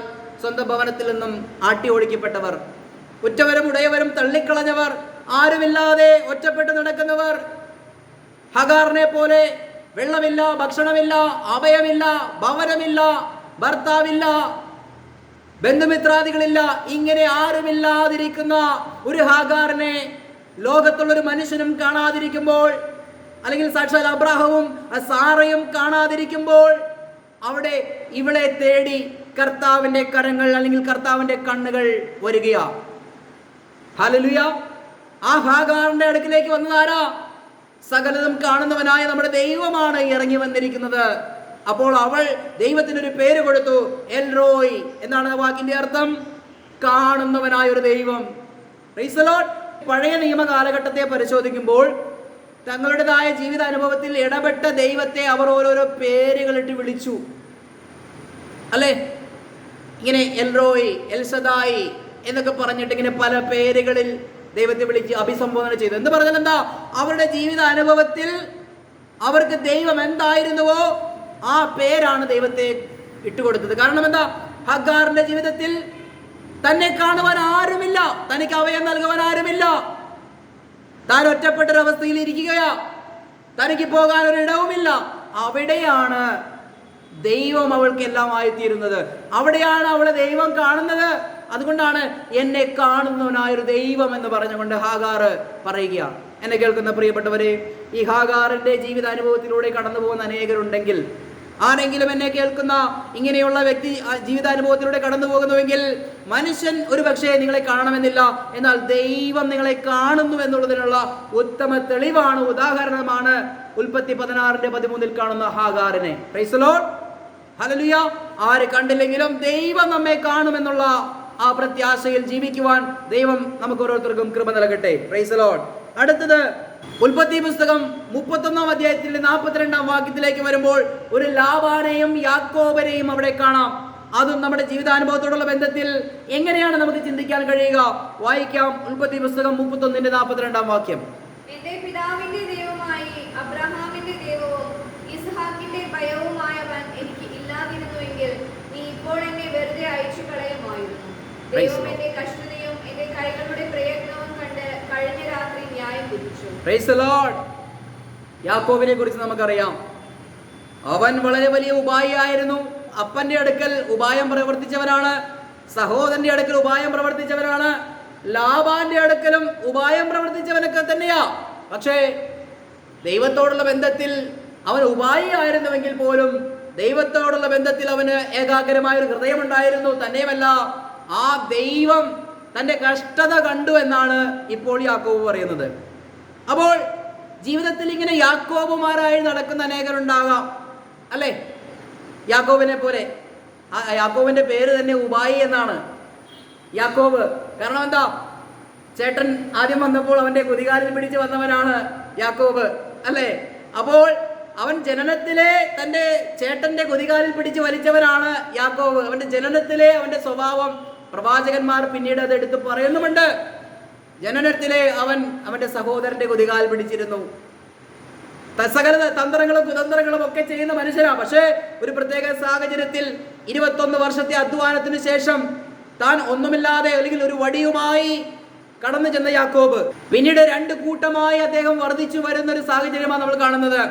സ്വന്തം ഭവനത്തിൽ നിന്നും ആട്ടി ഓടിക്കപ്പെട്ടവർ, ഉറ്റവരും ഉടയവരും തള്ളിക്കളഞ്ഞവർ, ആരുമില്ലാതെ ഒറ്റപ്പെട്ട് നടക്കുന്നവർ, ഹാഗാറിനെ പോലെ വെള്ളമില്ല, ഭക്ഷണമില്ല, അഭയമില്ല, ഭവനമില്ല, ഭർത്താവില്ല, ബന്ധുമിത്രാദികളില്ല, ഇങ്ങനെ ആരുമില്ലാതിരിക്കുന്ന ഒരു ഹാഗാറിനെ ലോകത്തുള്ളൊരു മനുഷ്യനും കാണാതിരിക്കുമ്പോൾ, അല്ലെങ്കിൽ സാക്ഷാൽ അബ്രാഹവും സാറയും കാണാതിരിക്കുമ്പോൾ അവിടെ ഇവളെ തേടി കർത്താവിന്റെ കരങ്ങൾ അല്ലെങ്കിൽ കർത്താവിന്റെ കണ്ണുകൾ വരികയാണ്. ഹല്ലേലൂയ. ആ ഹാഗാറിന്റെ അടുക്കിലേക്ക് വന്നതാരാ? സകലതും കാണുന്നവനായ നമ്മുടെ ദൈവമാണ് ഇറങ്ങി വന്നിരിക്കുന്നത്. അപ്പോൾ അവൾ ദൈവത്തിനൊരു പേര് കൊടുത്തു, എൽറോയ് എന്നാണ് ആ വാക്കിന്റെ അർത്ഥം, കാണുന്നവനായ ഒരു ദൈവം. Price the Lord. പഴയ നിയമ കാലഘട്ടത്തെ പരിശോധിക്കുമ്പോൾ തങ്ങളുടേതായ ജീവിതാനുഭവത്തിൽ ഇടപെട്ട ദൈവത്തെ അവർ ഓരോരോ പേരുകളിട്ട് വിളിച്ചു, അല്ലേ? ഇങ്ങനെ എൽറോയ്, എൽസദായി എന്നൊക്കെ പറഞ്ഞിട്ട് ഇങ്ങനെ പല പേരുകളിൽ ദൈവത്തെ വിളിച്ച് അഭിസംബോധന ചെയ്തു. എന്ന് പറഞ്ഞാൽ എന്താ? അവരുടെ ജീവിത അനുഭവത്തിൽ അവർക്ക് ദൈവം എന്തായിരുന്നുവോ ആ പേരാണ് ദൈവത്തെ ഇട്ടുകൊടുത്തത്. കാരണം എന്താ? ഹഗാറിന്റെ ജീവിതത്തിൽ തന്നെ കാണുവാൻ ആരുമില്ല, തനിക്ക് അഭയം നൽകുവാൻ ആരുമില്ല, താൻ ഒറ്റപ്പെട്ടൊരവസ്ഥയിൽ ഇരിക്കുകയാ, തനിക്ക് പോകാൻ ഒരിടവുമില്ല. അവിടെയാണ് ദൈവം അവൾക്ക് എല്ലാം ആയിത്തീരുന്നത്. അവിടെയാണ് അവളെ ദൈവം കാണുന്നത്. അതുകൊണ്ടാണ് എന്നെ കാണുന്നവനായൊരു ദൈവം എന്ന് പറഞ്ഞുകൊണ്ട് ഹാഗാർ പറയുകയാണ്. എന്നെ കേൾക്കുന്ന പ്രിയപ്പെട്ടവരെ, ഈ ഹാഗാറിന്റെ ജീവിതാനുഭവത്തിലൂടെ കടന്നു പോകുന്ന അനേകരുണ്ടെങ്കിൽ, ആരെങ്കിലും എന്നെ കേൾക്കുന്ന ഇങ്ങനെയുള്ള വ്യക്തി ജീവിതാനുഭവത്തിലൂടെ കടന്നു പോകുന്നുവെങ്കിൽ മനുഷ്യൻ ഒരു പക്ഷേ നിങ്ങളെ കാണണമെന്നില്ല, എന്നാൽ ദൈവം നിങ്ങളെ കാണുന്നു എന്നുള്ളതിനുള്ള ഉത്തമ തെളിവാണ്, ഉദാഹരണമാണ് ഉൽപ്പത്തി 16-ന്റെ 13-ൽ കാണുന്ന ഹാഗാറിനെ. Praise the lord. ഹല്ലേലൂയ. ആര് കണ്ടില്ലെങ്കിലും ദൈവം നമ്മെ കാണുമെന്നുള്ള ആ പ്രത്യാശയിൽ ജീവിക്കുവാൻ ദൈവം നമുക്ക് ഓരോരുത്തർക്കും കൃപ നൽകട്ടെ. Price the Lord. അടുത്തത് ഉൽപ്പത്തി പുസ്തകം 31-ാം അധ്യായത്തിന്റെ 42-ാം വാക്യത്തിലേക്ക് വരുമ്പോൾ ഒരു ലാബാനെയും യാക്കോബനെയും അവിടെ കാണാം. അതും നമ്മുടെ ജീവിതാനുഭവത്തോടുള്ള ബന്ധത്തിൽ എങ്ങനെയാണ് നമുക്ക് ചിന്തിക്കാൻ കഴിയുക? വായിക്കാം. ഉൽപ്പത്തി പുസ്തകം 31-ന്റെ 42-ാം വാക്യം. എന്റെ പിതാവിന്റെ ദൈവമായി അബ്രഹാമിന്റെ ദൈവവും ഇസ്ഹാക്കിന്റെ ഭയവുമായവൻ എനിക്ക് ഇല്ലാതിരുന്നുവെങ്കിൽ നീ ഇപ്പോൾ എന്നെ വെറുതെ അയച്ചു കളയുമായിരുന്നു. ദൈവം എന്റെ കഷ്ടതയും എന്റെ കൈകളുടെ പ്രയത്നവും കണ്ട് കഴിഞ്ഞ രാത്രി ന്യായം വിധിച്ചു. Price the Lord. യാക്കോബിനെ കുറിച്ച് നമുക്കറിയാം. അവൻ വളരെ വലിയ ഉപായിയായിരുന്നു. അപ്പന്റെ അടുക്കൽ ഉപായം പ്രവർത്തിച്ചവനാണ്, സഹോദരന്റെ അടുക്കൽ ഉപായം പ്രവർത്തിച്ചവനാണ്, ലാബാന്റെ അടുക്കലും ഉപായം പ്രവർത്തിച്ചവനൊക്കെ തന്നെയാ. പക്ഷേ ദൈവത്തോടുള്ള ബന്ധത്തിൽ അവൻ ഉപായിയായിരുന്നുവെങ്കിൽ പോലും ദൈവത്തോടുള്ള ബന്ധത്തിൽ അവന് ഏകാഗ്രമായൊരു ഹൃദയമുണ്ടായിരുന്നു. തന്നെയുമല്ല, ആ ദൈവം തൻ്റെ കഷ്ടത കണ്ടു എന്നാണ് ഇപ്പോൾ യാക്കോബ് പറയുന്നത്. അപ്പോൾ ജീവിതത്തിൽ ഇങ്ങനെ യാക്കോബുമാരായി നടക്കുന്ന അനേകരുണ്ടാകാം, അല്ലേ? യാക്കോബിനെ പോലെ. യാക്കോബിന്റെ പേര് തന്നെ ഉബായി എന്നാണ്, യാക്കോബ്. കാരണം എന്താ? ചേട്ടൻ ആദ്യം വന്നപ്പോൾ അവന്റെ കുതികാലിൽ പിടിച്ച് വന്നവനാണ് യാക്കോബ്, അല്ലേ? അപ്പോൾ അവൻ ജനനത്തിലെ തൻ്റെ ചേട്ടന്റെ കുതികാലിൽ പിടിച്ച് വലിച്ചവനാണ് യാക്കോബ്. അവന്റെ ജനനത്തിലെ അവന്റെ സ്വഭാവം പ്രവാചകന്മാർ പിന്നീട് അത് എടുത്ത് പറയുന്നുമുണ്ട്. ജനനത്തിലെ അവൻ അവന്റെ സഹോദരന്റെ കുതികാൽ പിടിച്ചിരുന്നു. സകല തന്ത്രങ്ങളും കുതന്ത്രങ്ങളും ഒക്കെ ചെയ്യുന്ന മനുഷ്യനാണ്. പക്ഷേ ഒരു പ്രത്യേക സാഹചര്യത്തിൽ 21 വർഷത്തെ അധ്വാനത്തിന് ശേഷം താൻ ഒന്നുമില്ലാതെ അല്ലെങ്കിൽ ഒരു വടിയുമായി കടന്നു ചെന്ന യാക്കോബ് പിന്നീട് 2 കൂട്ടമായി അദ്ദേഹം വർദ്ധിച്ചു വരുന്ന ഒരു സാഹചര്യമാണ് നമ്മൾ കാണുന്നത്.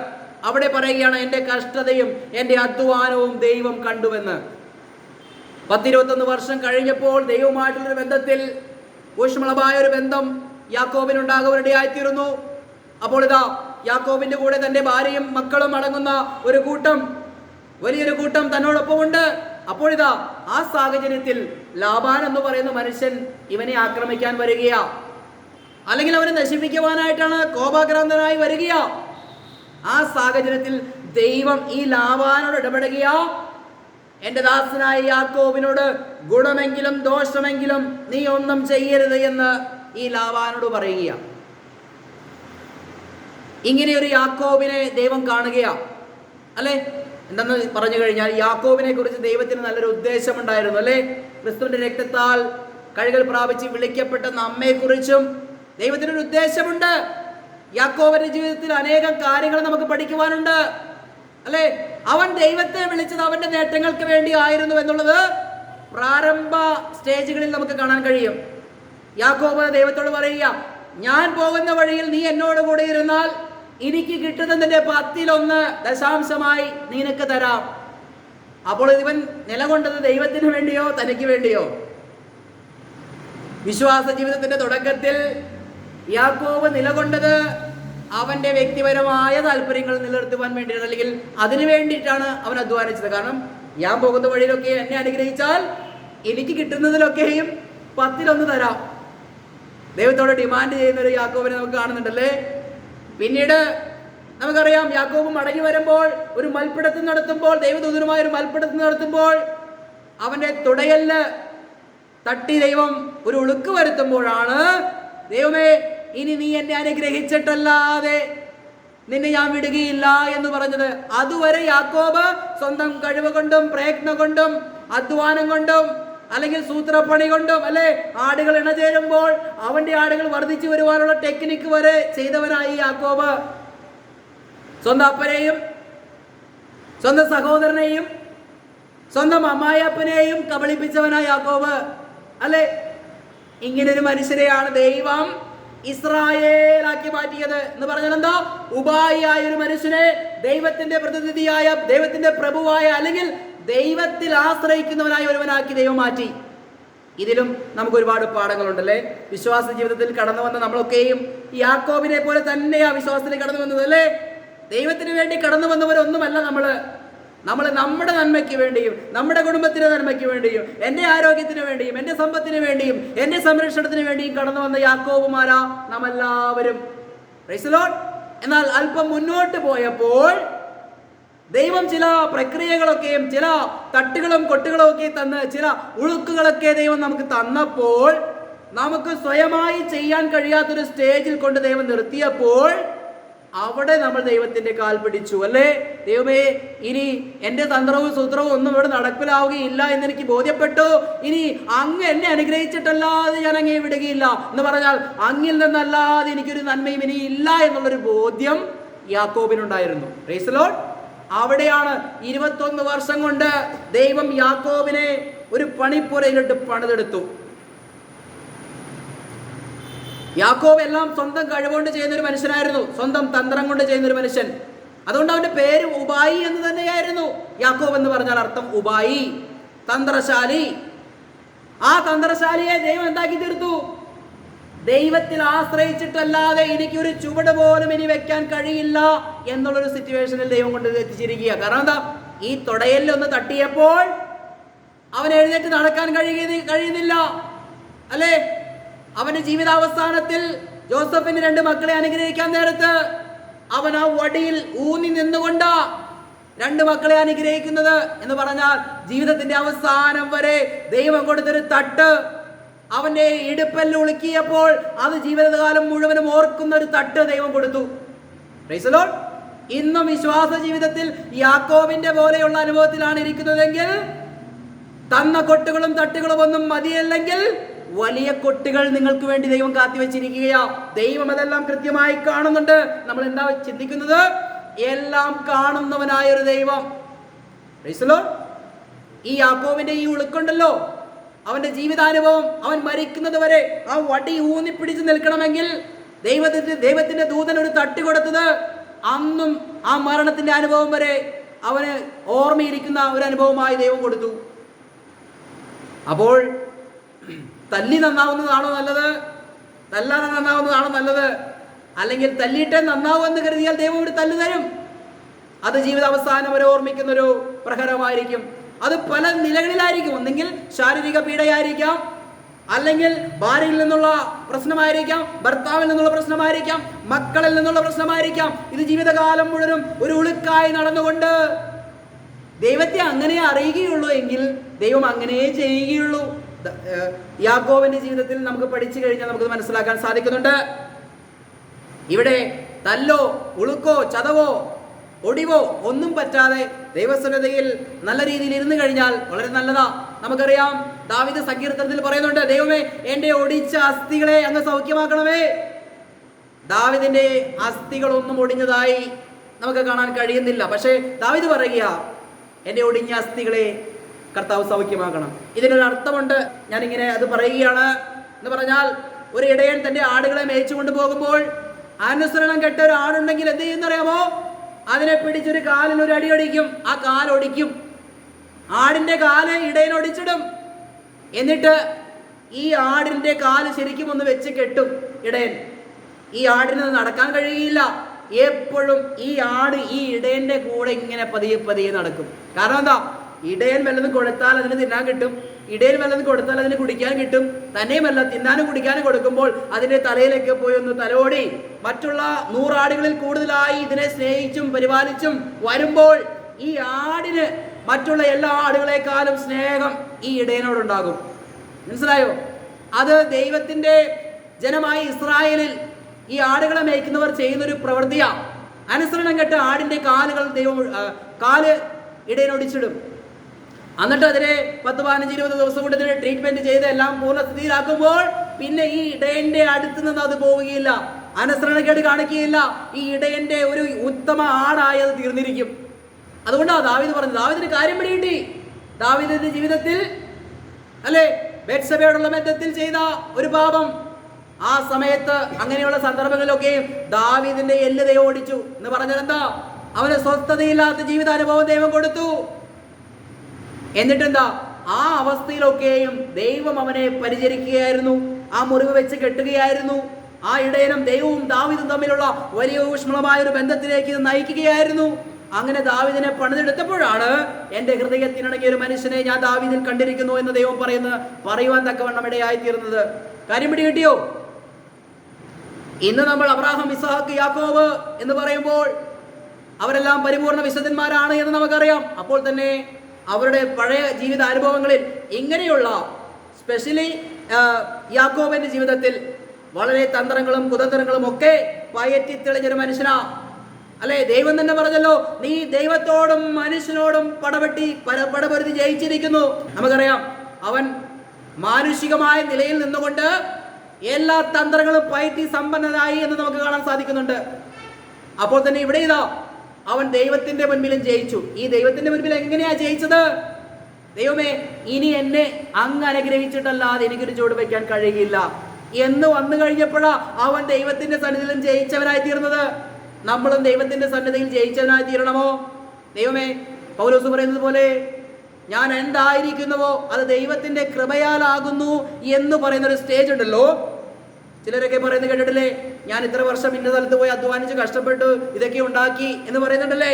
അവിടെ പറയുകയാണ്, എൻ്റെ കഷ്ടതയും എൻ്റെ അധ്വാനവും ദൈവം കണ്ടുവെന്ന്. 10-21 വർഷം കഴിഞ്ഞപ്പോൾ ദൈവവുമായിട്ടുള്ളൊരു ബന്ധത്തിൽ ഊഷ്മളമായ ഒരു ബന്ധം യാക്കോബിനുണ്ടാകുവാനിടയായിത്തീരുന്നു. അപ്പോൾ ഇതാ യാക്കോബിന്റെ കൂടെ തന്റെ ഭാര്യയും മക്കളും അടങ്ങുന്ന ഒരു കൂട്ടം, വലിയൊരു കൂട്ടം തന്നോടൊപ്പമുണ്ട്. അപ്പോൾ ഇതാ ആ സാഹചര്യത്തിൽ ലാബാൻ എന്ന് പറയുന്ന മനുഷ്യൻ ഇവനെ ആക്രമിക്കാൻ വരികയാ, അല്ലെങ്കിൽ അവനെ നശിപ്പിക്കുവാനായിട്ടാണ് കോപാക്രാന്തനായി വരികയാ. ആ സാഹചര്യത്തിൽ ദൈവം ഈ ലാബാനോട് ഇടപെടുകയാ. എൻ്റെ ദാസനായ യാക്കോബിനോട് ഗുണമെങ്കിലും ദോഷമെങ്കിലും നീ ഒന്നും ചെയ്യരുത് എന്ന് ഈ ലാബാനോട് പറയുകയാ. ഇങ്ങനെ ഒരു യാക്കോബിനെ ദൈവം കാണുകയാ, അല്ലെ? എന്തെന്ന് പറഞ്ഞു കഴിഞ്ഞാൽ യാക്കോബിനെ കുറിച്ച് ദൈവത്തിന് നല്ലൊരു ഉദ്ദേശമുണ്ടായിരുന്നു, അല്ലെ? ക്രിസ്തുവിന്റെ രക്തത്താൽ കഴുകൽ പ്രാപിച്ച് വിളിക്കപ്പെട്ട നമ്മെക്കുറിച്ചും ദൈവത്തിനൊരു ഉദ്ദേശമുണ്ട്. യാക്കോബിന്റെ ജീവിതത്തിൽ അനേകം കാര്യങ്ങൾ നമുക്ക് പഠിക്കുവാനുണ്ട്, അല്ലെ? അവൻ ദൈവത്തെ വിളിച്ചത് അവന്റെ നേട്ടങ്ങൾക്ക് വേണ്ടി ആയിരുന്നു എന്നുള്ളത് പ്രാരംഭ സ്റ്റേജുകളിൽ നമുക്ക് കാണാൻ കഴിയും. യാക്കോബ് ദൈവത്തോട് പറയുക, ഞാൻ പോകുന്ന വഴിയിൽ നീ എന്നോട് കൂടെ ഇരുന്നാൽ എനിക്ക് കിട്ടുന്നതിന്റെ 10-1 ദശാംശമായി നിനക്ക് തരാം. അപ്പോൾ ഇവൻ നിലകൊണ്ടത് ദൈവത്തിന് വേണ്ടിയോ തനിക്ക് വേണ്ടിയോ? വിശ്വാസ ജീവിതത്തിന്റെ തുടക്കത്തിൽ യാക്കോബ് നിലകൊണ്ടത് അവന്റെ വ്യക്തിപരമായ താല്പര്യങ്ങൾ നിലനിർത്തുവാൻ വേണ്ടിയാണ്, അല്ലെങ്കിൽ അതിനു വേണ്ടിയിട്ടാണ് അവൻ അധ്വാനിച്ചത്. കാരണം ഞാൻ പോകുന്ന വഴിയിലൊക്കെ എന്നെ അനുഗ്രഹിച്ചാൽ എനിക്ക് കിട്ടുന്നതിലൊക്കെയും 10-1 തരാം. ദൈവത്തോട് ഡിമാൻഡ് ചെയ്യുന്ന ഒരു യാക്കോബിനെ നമുക്ക് കാണുന്നുണ്ടല്ലേ. പിന്നീട് നമുക്കറിയാം, യാക്കോബ് മടങ്ങി വരുമ്പോൾ ഒരു മൽപ്പിടുത്തം നടത്തുമ്പോൾ, ദൈവദൂതനുമായ ഒരു മൽപ്പിടുത്തം നടത്തുമ്പോൾ അവന്റെ തുടയല് തട്ടി ദൈവം ഒരു ഉളുക്ക് വരുത്തുമ്പോഴാണ്, ദൈവമേ ഇനി നീ എന്നെ അനുഗ്രഹിച്ചിട്ടല്ലാതെ നിന്നെ ഞാൻ വിടുകയില്ല എന്ന് പറഞ്ഞത്. അതുവരെ യാക്കോബ് സ്വന്തം കഴിവ് കൊണ്ടും പ്രയത്നം കൊണ്ടും അധ്വാനം കൊണ്ടും അല്ലെങ്കിൽ സൂത്രപ്പണി കൊണ്ടും, അല്ലെ, ആടുകൾ ഇണചേരുമ്പോൾ അവന്റെ ആടുകൾ വർദ്ധിച്ചു വരുവാനുള്ള ടെക്നിക്ക് വരെ ചെയ്തവനായി യാക്കോബ്. സ്വന്തം അപ്പനെയും സ്വന്തം സഹോദരനെയും സ്വന്തം അമ്മായിയപ്പനെയും കബളിപ്പിച്ചവനായി യാക്കോബ്, അല്ലെ? ഇങ്ങനൊരു മനുഷ്യരെയാണ് ദൈവം ഇസ്രായേലാക്കി മാറ്റിയത് എന്ന് പറഞ്ഞാൽ എന്താ? ഉപായിയായ ഒരു മനുഷ്യനെ ദൈവത്തിന്റെ പ്രതിനിധിയായ, ദൈവത്തിന്റെ പ്രഭുവായ, അല്ലെങ്കിൽ ദൈവത്തിൽ ആശ്രയിക്കുന്നവനായ ഒരുവനാക്കി ദൈവം മാറ്റി. ഇതിലും നമുക്ക് ഒരുപാട് പാഠങ്ങളുണ്ടല്ലേ. വിശ്വാസ ജീവിതത്തിൽ കടന്നു വന്ന നമ്മളൊക്കെയും യാക്കോബിനെ പോലെ തന്നെയാ വിശ്വാസത്തിൽ കടന്നു വന്നത്, അല്ലേ? ദൈവത്തിന് വേണ്ടി കടന്നു വന്നവരൊന്നുമല്ല നമ്മൾ നമ്മുടെ നന്മയ്ക്ക് വേണ്ടിയും നമ്മുടെ കുടുംബത്തിന്റെ നന്മയ്ക്ക് വേണ്ടിയും എൻ്റെ ആരോഗ്യത്തിന് വേണ്ടിയും എൻ്റെ സമ്പത്തിന് വേണ്ടിയും എൻ്റെ സംരക്ഷണത്തിന് വേണ്ടിയും കടന്നു വന്ന യാക്കോബുമാരാ നാമെല്ലാവരും. Price the Lord. എന്നാൽ അല്പം മുന്നോട്ട് പോയപ്പോൾ ദൈവം ചില പ്രക്രിയകളൊക്കെയും ചില തട്ടുകളും കൊട്ടുകളും ഒക്കെ തന്ന് ചില ഉളുക്കുകളൊക്കെ ദൈവം നമുക്ക് തന്നപ്പോൾ, നമുക്ക് സ്വയമായി ചെയ്യാൻ കഴിയാത്തൊരു സ്റ്റേജിൽ കൊണ്ട് ദൈവം നിർത്തിയപ്പോൾ അവിടെ നമ്മൾ ദൈവത്തിന്റെ കാൽ പിടിച്ചു, അല്ലേ? ദൈവമേ, ഇനി എൻ്റെ തന്ത്രവും സൂത്രവും ഒന്നും ഇവിടെ നടപ്പിലാവുകയില്ല എന്നെനിക്ക് ബോധ്യപ്പെട്ടു. ഇനി അങ്ങ് എന്നെ അനുഗ്രഹിച്ചിട്ടല്ലാതെ ഞാൻ അങ്ങേ വിടുകയില്ല എന്ന് പറഞ്ഞാൽ അങ്ങിൽ നിന്നല്ലാതെ എനിക്കൊരു നന്മയും ഇനി ഇല്ല എന്നുള്ളൊരു ബോധ്യം യാക്കോബിനുണ്ടായിരുന്നു. Price the Lord. അവിടെയാണ് 21 വർഷം കൊണ്ട് ദൈവം യാക്കോബിനെ ഒരു പണിപ്പുരയിലിട്ട് പണിതെടുത്തു. യാക്കോബ് എല്ലാം സ്വന്തം കഴിവുകൊണ്ട് ചെയ്യുന്ന ഒരു മനുഷ്യനായിരുന്നു, സ്വന്തം തന്ത്രം കൊണ്ട് ചെയ്യുന്ന ഒരു മനുഷ്യൻ. അതുകൊണ്ട് അവന്റെ പേര് ഉപായി എന്ന് തന്നെയായിരുന്നു. യാക്കോബ് എന്ന് പറഞ്ഞാൽ അർത്ഥം ഉപായി, തന്ത്രശാലി. ആ തന്ത്രശാലിയെ ദൈവം എന്താക്കി തീർത്തു? ദൈവത്തിൽ ആശ്രയിച്ചിട്ടല്ലാതെ എനിക്കൊരു ചുവട് പോലും ഇനി വെക്കാൻ കഴിയില്ല എന്നുള്ളൊരു സിറ്റുവേഷനിൽ ദൈവം കൊണ്ട് എത്തിച്ചിരിക്കുക. കാരണം എന്താ? ഈ തുടയിൽ ഒന്ന് തട്ടിയപ്പോൾ അവൻ എഴുന്നേറ്റ് നടക്കാൻ കഴിയുന്നില്ല, അല്ലേ? അവന്റെ ജീവിതാവസാനത്തിൽ ജോസഫിന് 2 മക്കളെ അനുഗ്രഹിക്കാൻ നേരത്ത് അവൻ ആ വടിയിൽ ഊന്നി നിന്നുകൊണ്ട് 2 മക്കളെ അനുഗ്രഹിക്കുന്നത് എന്ന് പറഞ്ഞാൽ ജീവിതത്തിന്റെ അവസാനം വരെ ദൈവം കൊടുത്തൊരു തട്ട് അവന്റെ ഇടുപ്പല്ല് ഉളുക്കിയപ്പോൾ അത് ജീവിതകാലം മുഴുവനും ഓർക്കുന്ന ഒരു തട്ട് ദൈവം കൊടുത്തു. Price the Lord. ഇന്നും വിശ്വാസ ജീവിതത്തിൽ യാക്കോബിന്റെ പോലെയുള്ള അനുഭവത്തിലാണ് ഇരിക്കുന്നതെങ്കിൽ, തന്ന കൊട്ടുകളും തട്ടുകളും ഒന്നും മതിയല്ലെങ്കിൽ വലിയ കൊട്ടുകൾ നിങ്ങൾക്ക് വേണ്ടി ദൈവം കാത്തിവെച്ചിരിക്കുകയാ. ദൈവം അതെല്ലാം കൃത്യമായി കാണുന്നുണ്ട്. നമ്മൾ എന്താ ചിന്തിക്കുന്നത്? എല്ലാം കാണുന്നവനായ ഒരു ദൈവം. ഈ യാക്കോബിന്റെ ഈ ഉളുക്കുണ്ടല്ലോ, അവന്റെ ജീവിതാനുഭവം, അവൻ മരിക്കുന്നത് വരെ ആ വടി ഊന്നിപ്പിടിച്ച് നിൽക്കണമെങ്കിൽ ദൈവത്തിന്റെ ദൂതൻ ഒരു തട്ട് കൊടുത്തത് അന്നും ആ മരണത്തിന്റെ അനുഭവം വരെ അവന് ഓർമ്മയിരിക്കുന്ന ഒരു അനുഭവമായി ദൈവം കൊടുത്തു. അപ്പോൾ തല്ലി നന്നാവുന്നതാണോ നല്ലത്? തല്ലാതെ നന്നാവുന്നതാണോ നല്ലത്? അല്ലെങ്കിൽ തല്ലിയിട്ടേ നന്നാവുമെന്ന് കരുതിയാൽ ദൈവം ഒരു തല്ല് തരും. അത് ജീവിതാവസാനം വരെ ഓർമ്മിക്കുന്നൊരു പ്രഹരമായിരിക്കും. അത് പല നിലകളിലായിരിക്കും. ഒന്നെങ്കിൽ ശാരീരിക പീഡയായിരിക്കാം, അല്ലെങ്കിൽ ഭാര്യയിൽ നിന്നുള്ള പ്രശ്നമായിരിക്കാം, ഭർത്താവിൽ നിന്നുള്ള പ്രശ്നമായിരിക്കാം, മക്കളിൽ നിന്നുള്ള പ്രശ്നമായിരിക്കാം. ഇത് ജീവിതകാലം മുഴുവനും ഒരു ഉളുക്കായി നടന്നുകൊണ്ട് ദൈവത്തെ അങ്ങനെ അറിയുകയുള്ളൂ എങ്കിൽ ദൈവം അങ്ങനെ ചെയ്യുകയുള്ളൂ. യാക്കോബിന്റെ ജീവിതത്തിൽ നമുക്ക് പഠിച്ചു കഴിഞ്ഞാൽ നമുക്ക് മനസ്സിലാക്കാൻ സാധിക്കുന്നുണ്ട്. ഇവിടെ തല്ലോ ഉളുക്കോ ചതവോ ഒടിവോ ഒന്നും പറ്റാതെ ദൈവസന്നിധിയിൽ നല്ല രീതിയിൽ ഇരുന്ന് കഴിഞ്ഞാൽ വളരെ നല്ലതാ. നമുക്കറിയാം, ദാവീദ് സങ്കീർത്തനത്തിൽ പറയുന്നുണ്ട്, ദൈവമേ എൻ്റെ ഒടിച്ച അസ്ഥികളെ അങ്ങ് സൗഖ്യമാക്കണമേ. ദാവീദിന്റെ അസ്ഥികളൊന്നും ഒടിഞ്ഞതായി നമുക്ക് കാണാൻ കഴിയുന്നില്ല. പക്ഷേ ദാവീദ് പറയുക, എൻ്റെ ഒടിഞ്ഞ അസ്ഥികളെ കർത്താവ് സൗഖ്യമാക്കണം. ഇതിനൊരു അർത്ഥമുണ്ട്. ഞാനിങ്ങനെ അത് പറയുകയാണ്. എന്ന് പറഞ്ഞാൽ, ഒരു ഇടയൻ തൻ്റെ ആടുകളെ മേയിച്ചു കൊണ്ടുപോകുമ്പോൾ അനുസരണം കെട്ട ഒരു ആടുണ്ടെങ്കിൽ എന്ത് ചെയ്യുന്നറിയാമോ? അതിനെ പിടിച്ചൊരു കാലിനൊരു അടി അടിക്കും. ആ കാലൊടിക്കും. ആടിന്റെ കാല് ഇടയനൊടിച്ചിടും. എന്നിട്ട് ഈ ആടിന്റെ കാല് ശരിക്കും ഒന്ന് വെച്ച് കെട്ടും ഇടയൻ. ഈ ആടിന് നടക്കാൻ കഴിയില്ല. എപ്പോഴും ഈ ആട് ഈ ഇടയന്റെ കൂടെ ഇങ്ങനെ പതിയെ പതിയെ നടക്കും. കാരണം എന്താ? ഇടയൻ വല്ലതും കൊടുത്താൽ അതിന് തിന്നാൻ കിട്ടും, ഇടയൻ വല്ലതും കൊടുത്താൽ അതിന് കുടിക്കാൻ കിട്ടും. തന്നെയുമല്ല, തിന്നാനും കുടിക്കാനും കൊടുക്കുമ്പോൾ അതിന്റെ തലയിലേക്ക് പോയി ഒന്ന് തലോടി മറ്റുള്ള 100 ആടുകളിൽ കൂടുതലായി ഇതിനെ സ്നേഹിച്ചും പരിപാലിച്ചും വരുമ്പോൾ ഈ ആടിന് മറ്റുള്ള എല്ലാ ആടുകളെക്കാളും സ്നേഹം ഈ ഇടയനോടുണ്ടാകും. മനസ്സിലായോ? അത് ദൈവത്തിന്റെ ജനമായ ഇസ്രായേലിൽ ഈ ആടുകളെ മേയ്ക്കുന്നവർ ചെയ്യുന്നൊരു പ്രവൃത്തിയാണ്. അനുസരണം കെട്ട ആടിന്റെ കാല് ഇടയനൊടിച്ചിടും. എന്നിട്ട് അതിനെ 10-15-20 ദിവസം കൊണ്ട് ഇതിനെ ട്രീറ്റ്മെന്റ് ചെയ്ത് എല്ലാം പൂർണ്ണസ്ഥിതിയിലാക്കുമ്പോൾ പിന്നെ ഈ ഇടയന്റെ അടുത്ത് നിന്ന് അത് പോവുകയില്ല, അനുസരണക്കേട് കാണിക്കുകയില്ല. ഈ ഇടയന്റെ ഒരു ഉത്തമ ആടായി അത് തീർന്നിരിക്കും. അതുകൊണ്ടാണ് ദാവീദ് പറഞ്ഞത്. ദാവീദിന് കാര്യം പിടികിട്ടി. ദാവീദിന്റെ ജീവിതത്തിൽ അല്ലെ ബത്ശബയോടുള്ള ബന്ധത്തിൽ ചെയ്ത ഒരു പാപം, ആ സമയത്ത് അങ്ങനെയുള്ള സന്ദർഭങ്ങളിലൊക്കെ ദാവീദിന്റെ എല്ല് ദൈവം ഓടിച്ചു എന്ന് പറഞ്ഞാൽ എന്താ? അവന് സ്വസ്ഥതയില്ലാത്ത ജീവിതാനുഭവം ദൈവം കൊടുത്തു. എന്നിട്ടെന്താ? ആ അവസ്ഥയിലൊക്കെയും ദൈവം അവനെ പരിചരിക്കുകയായിരുന്നു. ആ മുറിവ് വെച്ച് കെട്ടുകയായിരുന്നു. ആ ഇടയനും ദൈവവും ദാവീദും തമ്മിലുള്ള വലിയ ഊഷ്മളമായ ഒരു ബന്ധത്തിലേക്ക് നയിക്കുകയായിരുന്നു. അങ്ങനെ ദാവീദിനെ പണിതെടുത്തപ്പോഴാണ് എൻ്റെ ഹൃദയത്തിനിണങ്ങിയ ഒരു മനുഷ്യനെ ഞാൻ ദാവീദിൽ കണ്ടിരിക്കുന്നു എന്ന് ദൈവം പറയുവാൻ തക്കവണ്ണം ഇടയായി തീർന്നത്. കാര്യം പിടി കിട്ടിയോ? ഇന്ന് നമ്മൾ അബ്രാഹാം, ഇസ്ഹാക്ക്, യാക്കോബ് എന്ന് പറയുമ്പോൾ അവരെല്ലാം പരിപൂർണ വിശുദ്ധന്മാരാണ് എന്ന് നമുക്കറിയാം. അപ്പോൾ തന്നെ അവരുടെ പഴയ ജീവിത അനുഭവങ്ങളിൽ ഇങ്ങനെയുള്ള സ്പെഷ്യലി യാക്കോബിന്റെ ജീവിതത്തിൽ വളരെ തന്ത്രങ്ങളും കുതന്ത്രങ്ങളും ഒക്കെ പയറ്റി തെളിഞ്ഞൊരു മനുഷ്യനാ. അല്ലെ, ദൈവം തന്നെ പറഞ്ഞല്ലോ, നീ ദൈവത്തോടും മനുഷ്യനോടും പടപൊരുതി ജയിച്ചിരിക്കുന്നു. നമുക്കറിയാം, അവൻ മാനുഷികമായ നിലയിൽ നിന്നുകൊണ്ട് എല്ലാ തന്ത്രങ്ങളും പയറ്റി സമ്പന്നനായി എന്ന് നമുക്ക് കാണാൻ സാധിക്കുന്നുണ്ട്. അപ്പോൾ തന്നെ ഇവിടെ ഇതാ അവൻ ദൈവത്തിന്റെ മുൻപിലും ജയിച്ചു. ഈ ദൈവത്തിന്റെ മുൻപിൽ എങ്ങനെയാ ജയിച്ചത്? ദൈവമേ, ഇനി എന്നെ അങ്ങ് അനുഗ്രഹിച്ചിട്ടല്ലാതെ എനിക്കൊരു ചുവട് വയ്ക്കാൻ കഴിയില്ല എന്ന് വന്നു കഴിഞ്ഞപ്പോഴാ അവൻ ദൈവത്തിന്റെ സന്നിധിയിലും ജയിച്ചവനായി തീർന്നത്. നമ്മളും ദൈവത്തിന്റെ സന്നിധിയിൽ ജയിച്ചവനായി തീരണമോ? ദൈവമേ, പൗലോസ് പറയുന്നത് പോലെ, ഞാൻ എന്തായിരിക്കുന്നുവോ അത് ദൈവത്തിന്റെ കൃപയാലാകുന്നു എന്ന് പറയുന്നൊരു സ്റ്റേജ് ഉണ്ടല്ലോ. ചിലരൊക്കെ പറയുന്നത് കേട്ടിട്ടില്ലേ? ഞാൻ ഇത്ര വർഷം ഇന്ന സ്ഥലത്ത് പോയി അധ്വാനിച്ച് കഷ്ടപ്പെട്ടു ഇതൊക്കെ ഉണ്ടാക്കി എന്ന് പറയുന്നുണ്ടല്ലേ.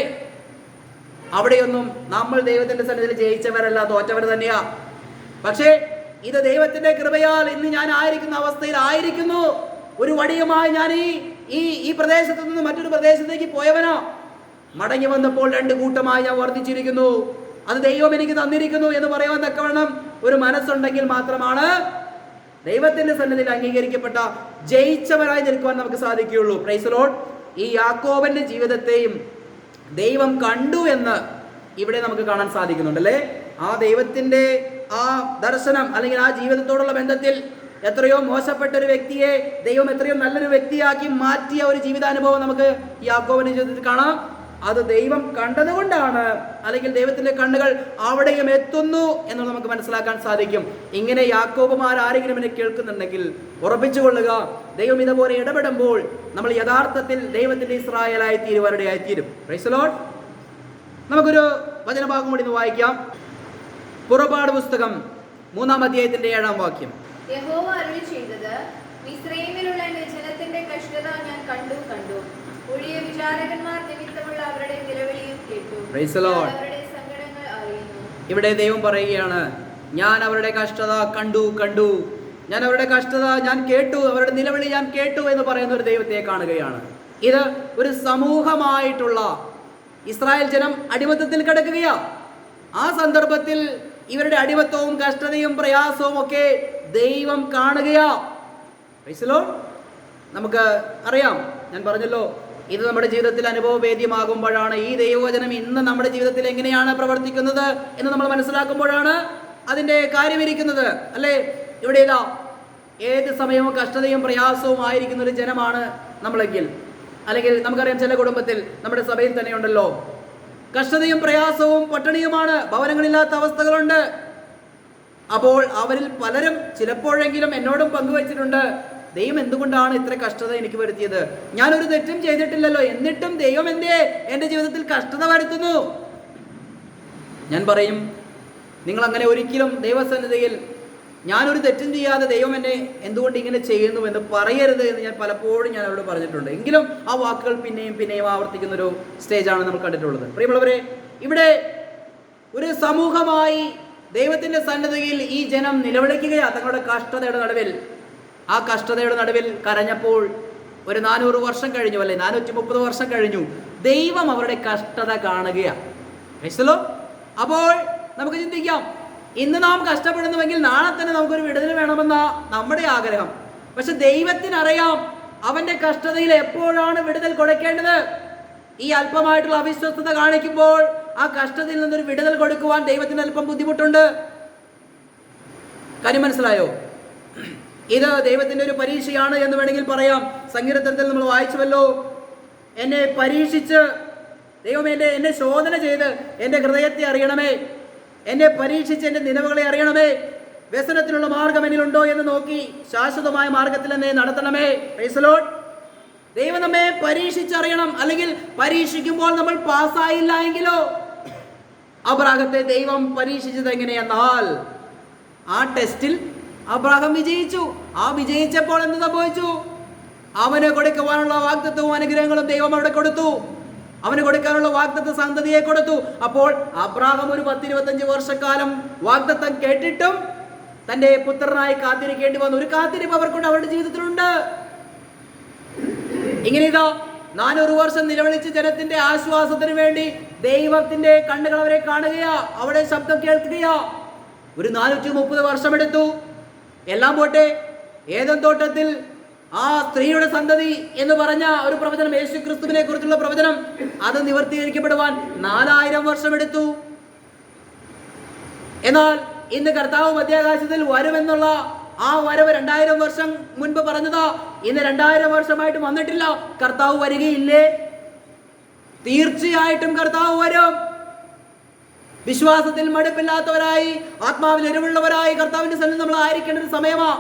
അവിടെയൊന്നും നമ്മൾ ദൈവത്തിന്റെ സന്നിധിയിൽ ജയിച്ചവരല്ല, തോറ്റവർ തന്നെയാ. പക്ഷേ ഇത് ദൈവത്തിന്റെ കൃപയാൽ ഇന്ന് ഞാൻ ആയിരിക്കുന്ന അവസ്ഥയിൽ ആയിരിക്കുന്നു. ഒരു വടിയുമായി ഞാൻ ഈ പ്രദേശത്ത് നിന്ന് മറ്റൊരു പ്രദേശത്തേക്ക് പോയവനാ. മടങ്ങി വന്നപ്പോൾ 2 കൂട്ടമായി ഞാൻ വർദ്ധിച്ചിരിക്കുന്നു. അത് ദൈവം എനിക്ക് തന്നിരിക്കുന്നു എന്ന് പറയുവാൻ തക്കവണ്ണം ഒരു മനസ്സുണ്ടെങ്കിൽ മാത്രമാണ് ദൈവത്തിന്റെ സന്നിധിയിൽ അംഗീകരിക്കപ്പെട്ട ജയിച്ചവരായി നിൽക്കുവാൻ നമുക്ക് സാധിക്കുകയുള്ളൂ. Price the Lord. ഈ യാക്കോബിന്റെ ജീവിതത്തെയും ദൈവം കണ്ടു എന്ന് ഇവിടെ നമുക്ക് കാണാൻ സാധിക്കുന്നുണ്ട് അല്ലേ. ആ ദൈവത്തിൻ്റെ ആ ദർശനം അല്ലെങ്കിൽ ആ ജീവിതത്തോടുള്ള ബന്ധത്തിൽ എത്രയോ മോശപ്പെട്ട ഒരു വ്യക്തിയെ ദൈവം എത്രയോ നല്ലൊരു വ്യക്തിയാക്കി മാറ്റിയ ഒരു ജീവിതാനുഭവം നമുക്ക് യാക്കോബിന്റെ ജീവിതത്തിൽ കാണാം. അത് ദൈവം കണ്ടതുകൊണ്ടാണ്, അല്ലെങ്കിൽ ദൈവത്തിന്റെ കണ്ണുകൾ അവിടെയും എത്തുന്നു എന്ന് നമുക്ക് മനസ്സിലാക്കാൻ സാധിക്കും. ഇങ്ങനെ യാക്കോബുമാർ ആരെങ്കിലും എന്നെ കേൾക്കുന്നുണ്ടെങ്കിൽ ഉറപ്പിച്ചുകൊള്ളുക, ദൈവം ഇതുപോലെ ഇടപെടുമ്പോൾ നമ്മൾ യഥാർത്ഥത്തിൽ ദൈവത്തിന്റെ ഇസ്രായേലായി തീരുവാനിടയായിത്തീരും. Praise the lord. നമുക്കൊരു വചനഭാഗം കൂടി ഇന്ന് വായിക്കാം. പുറപ്പാട് പുസ്തകം 3-ാം അധ്യായത്തിന്റെ 7-ാം വാക്യം. യഹോവ അരുളി ചെയ്തത്, മിസ്രയീമിലുള്ള എന്റെ ജനത്തിന്റെ കഷ്ടത ഞാൻ കണ്ടു. ഒഴിയ വിചാരകന്മാർ നിമിത്തമുള്ള അവരുടെ നിലവിളിയും കേട്ടു. Price the Lord. അവരുടെ സങ്കടങ്ങൾ അറിയുന്നു. ഇവിടെ ദൈവം പറയുകയാണ്, ഞാൻ അവരുടെ കഷ്ടത കണ്ടു, ഞാൻ അവരുടെ കഷ്ടത ഞാൻ കേട്ടു, അവരുടെ നിലവിളി ഞാൻ കേട്ടു എന്ന് പറയുന്ന ഒരു ദൈവത്തെ കാണുകയാണ്. ഇത് ഒരു സമൂഹമായിട്ടുള്ള ഇസ്രായേൽ ജനം അടിമത്തത്തിൽ കിടക്കുകയാ. ആ സന്ദർഭത്തിൽ ഇവരുടെ അടിമത്തവും കഷ്ടതയും പ്രയാസവും ഒക്കെ ദൈവം കാണുകയാ. Price the Lord. നമുക്ക് അറിയാം, ഞാൻ പറഞ്ഞല്ലോ, ഇത് നമ്മുടെ ജീവിതത്തിൽ അനുഭവവേദ്യമാകുമ്പോഴാണ്, ഈ ദൈവവചനം ഇന്ന് നമ്മുടെ ജീവിതത്തിൽ എങ്ങനെയാണ് പ്രവർത്തിക്കുന്നത് എന്ന് നമ്മൾ മനസ്സിലാക്കുമ്പോഴാണ് അതിൻ്റെ കാര്യമിരിക്കുന്നത് അല്ലേ. ഇവിടെ ഇതാ ഏത് സമയവും കഷ്ടതയും പ്രയാസവും ആയിരിക്കുന്ന ഒരു ജനമാണ് നമ്മളെങ്കിൽ, അല്ലെങ്കിൽ നമുക്കറിയാം ചില കുടുംബത്തിൽ നമ്മുടെ സഭയിൽ തന്നെ ഉണ്ടല്ലോ, കഷ്ടതയും പ്രയാസവും പട്ടിണിയുമാണ്, ഭവനങ്ങളില്ലാത്ത അവസ്ഥകളുണ്ട്. അപ്പോൾ അവരിൽ പലരും ചിലപ്പോഴെങ്കിലും എന്നോടും പങ്കുവച്ചിട്ടുണ്ട്, ദൈവം എന്തുകൊണ്ടാണ് ഇത്ര കഷ്ടത എനിക്ക് വരുത്തിയത്? ഞാനൊരു തെറ്റും ചെയ്തിട്ടില്ലല്ലോ, എന്നിട്ടും ദൈവം എൻ്റെ ജീവിതത്തിൽ കഷ്ടത വരുത്തുന്നു. ഞാൻ പറയും, നിങ്ങൾ അങ്ങനെ ഒരിക്കലും ദൈവസന്നിധിയിൽ ഞാനൊരു തെറ്റും ചെയ്യാതെ ദൈവം എന്നെ എന്തുകൊണ്ട് ഇങ്ങനെ ചെയ്യുന്നു എന്ന് പറയരുത് എന്ന് ഞാൻ പലപ്പോഴും ഞാൻ അവരോട് പറഞ്ഞിട്ടുണ്ട്. എങ്കിലും ആ വാക്കുകൾ പിന്നെയും ആവർത്തിക്കുന്ന ഒരു സ്റ്റേജാണ് നമ്മൾ കണ്ടിട്ടുള്ളത്. പ്രിയമുള്ളവരെ, ഇവിടെ ഒരു സമൂഹമായി ദൈവത്തിൻ്റെ സന്നിധിയിൽ ഈ ജനം നിലവിളിക്കുകയാണ് തങ്ങളുടെ കഷ്ടതയുടെ നടുവിൽ. ആ കഷ്ടതയുടെ നടുവിൽ കരഞ്ഞപ്പോൾ ഒരു 400 വർഷം കഴിഞ്ഞു, അല്ലെ 430 വർഷം കഴിഞ്ഞു, ദൈവം അവരുടെ കഷ്ടത കാണുകയാണ്. അപ്പോൾ നമുക്ക് ചിന്തിക്കാം, ഇന്ന് നാം കഷ്ടപ്പെടുന്നുവെങ്കിൽ നാളെ തന്നെ നമുക്കൊരു വിടുതൽ വേണമെന്ന നമ്മുടെ ആഗ്രഹം. പക്ഷെ ദൈവത്തിനറിയാം അവന്റെ കഷ്ടതയിൽ എപ്പോഴാണ് വിടുതൽ കൊടുക്കേണ്ടത്. ഈ അല്പമായിട്ടുള്ള അവിശ്വസ്തത കാണിക്കുമ്പോൾ ആ കഷ്ടതയിൽ നിന്നൊരു വിടുതൽ കൊടുക്കുവാൻ ദൈവത്തിന് അല്പം ബുദ്ധിമുട്ടുണ്ട്. കാര്യം മനസ്സിലായോ? ഇത് ദൈവത്തിന്റെ ഒരു പരീക്ഷയാണ് എന്ന് വേണമെങ്കിൽ പറയാം. സങ്കീർത്തനത്തിൽ നമ്മൾ വായിച്ചുവല്ലോ, എന്നെ പരീക്ഷിച്ച് ദൈവമേ എന്നെ ശോധന ചെയ്ത് എൻ്റെ ഹൃദയത്തെ അറിയണമേ, എന്നെ പരീക്ഷിച്ച് എൻ്റെ നിലവുകളെ അറിയണമേ, വ്യസനത്തിനുള്ള മാർഗം എന്നിലുണ്ടോ എന്ന് നോക്കി ശാശ്വതമായ മാർഗത്തിൽ എന്നെ നടത്തണമേ. Price the Lord. ദൈവം നമ്മെ പരീക്ഷിച്ചറിയണം. അല്ലെങ്കിൽ പരീക്ഷിക്കുമ്പോൾ നമ്മൾ പാസ്സായില്ല എങ്കിലോ? അബ്രാഹത്തെ ദൈവം പരീക്ഷിച്ചത് എങ്ങനെയെന്നാൽ, ആ ടെസ്റ്റിൽ അബ്രാഹാം വിജയിച്ചു. ആ വിജയിച്ചപ്പോൾ എന്ത് സംഭവിച്ചു? അവന് കൊടുക്കുവാനുള്ള വാഗ്ദത്തവും അനുഗ്രഹങ്ങളും ദൈവം അവിടെ കൊടുത്തു. അവന് കൊടുക്കാനുള്ള വാഗ്ദത്ത സന്തതിയെ കൊടുത്തു. അപ്പോൾ അബ്രാഹാം ഒരു 10-25 വർഷക്കാലം വാഗ്ദത്തം കേട്ടിട്ടും തന്റെ പുത്രനായി കാത്തിരിക്കേണ്ടി വന്നു. ഒരു കാത്തിരിപ്പ് അവർക്കൊണ്ട് അവരുടെ ജീവിതത്തിലുണ്ട്. ഇങ്ങനെ ഇതാ 400 വർഷം നിലവിളിച്ച് ജനത്തിന്റെ ആശ്വാസത്തിന് വേണ്ടി ദൈവത്തിന്റെ കണ്ണുകൾ അവരെ കാണുകയാ, അവിടെ ശബ്ദം കേൾക്കുകയാ. ഒരു 430 വർഷമെടുത്തു. എല്ലാം പോട്ടെ, ഏദൻ തോട്ടത്തിൽ ആ സ്ത്രീയുടെ സന്തതി എന്ന് പറഞ്ഞ ഒരു പ്രവചനം, യേശു ക്രിസ്തുവിനെ കുറിച്ചുള്ള പ്രവചനം, അത് നിവർത്തീകരിക്കപ്പെടുവാൻ 4000 വർഷമെടുത്തു. എന്നാൽ ഇന്ന് കർത്താവ് മധ്യാകാശത്തിൽ വരുമെന്നുള്ള ആ വരവ് 2000 വർഷം മുൻപ് പറഞ്ഞതാ. ഇന്ന് 2000 വർഷമായിട്ട് വന്നിട്ടില്ല. കർത്താവ് വരികയില്ലേ? തീർച്ചയായിട്ടും കർത്താവ് വരും. വിശ്വാസത്തിൽ മടുപ്പില്ലാത്തവരായി, ആത്മാവിൽ എരിവുള്ളവരായി കർത്താവിന്റെ സന്നിധിയിൽ നമ്മൾ ആയിരിക്കേണ്ട ഒരു സമയമാ.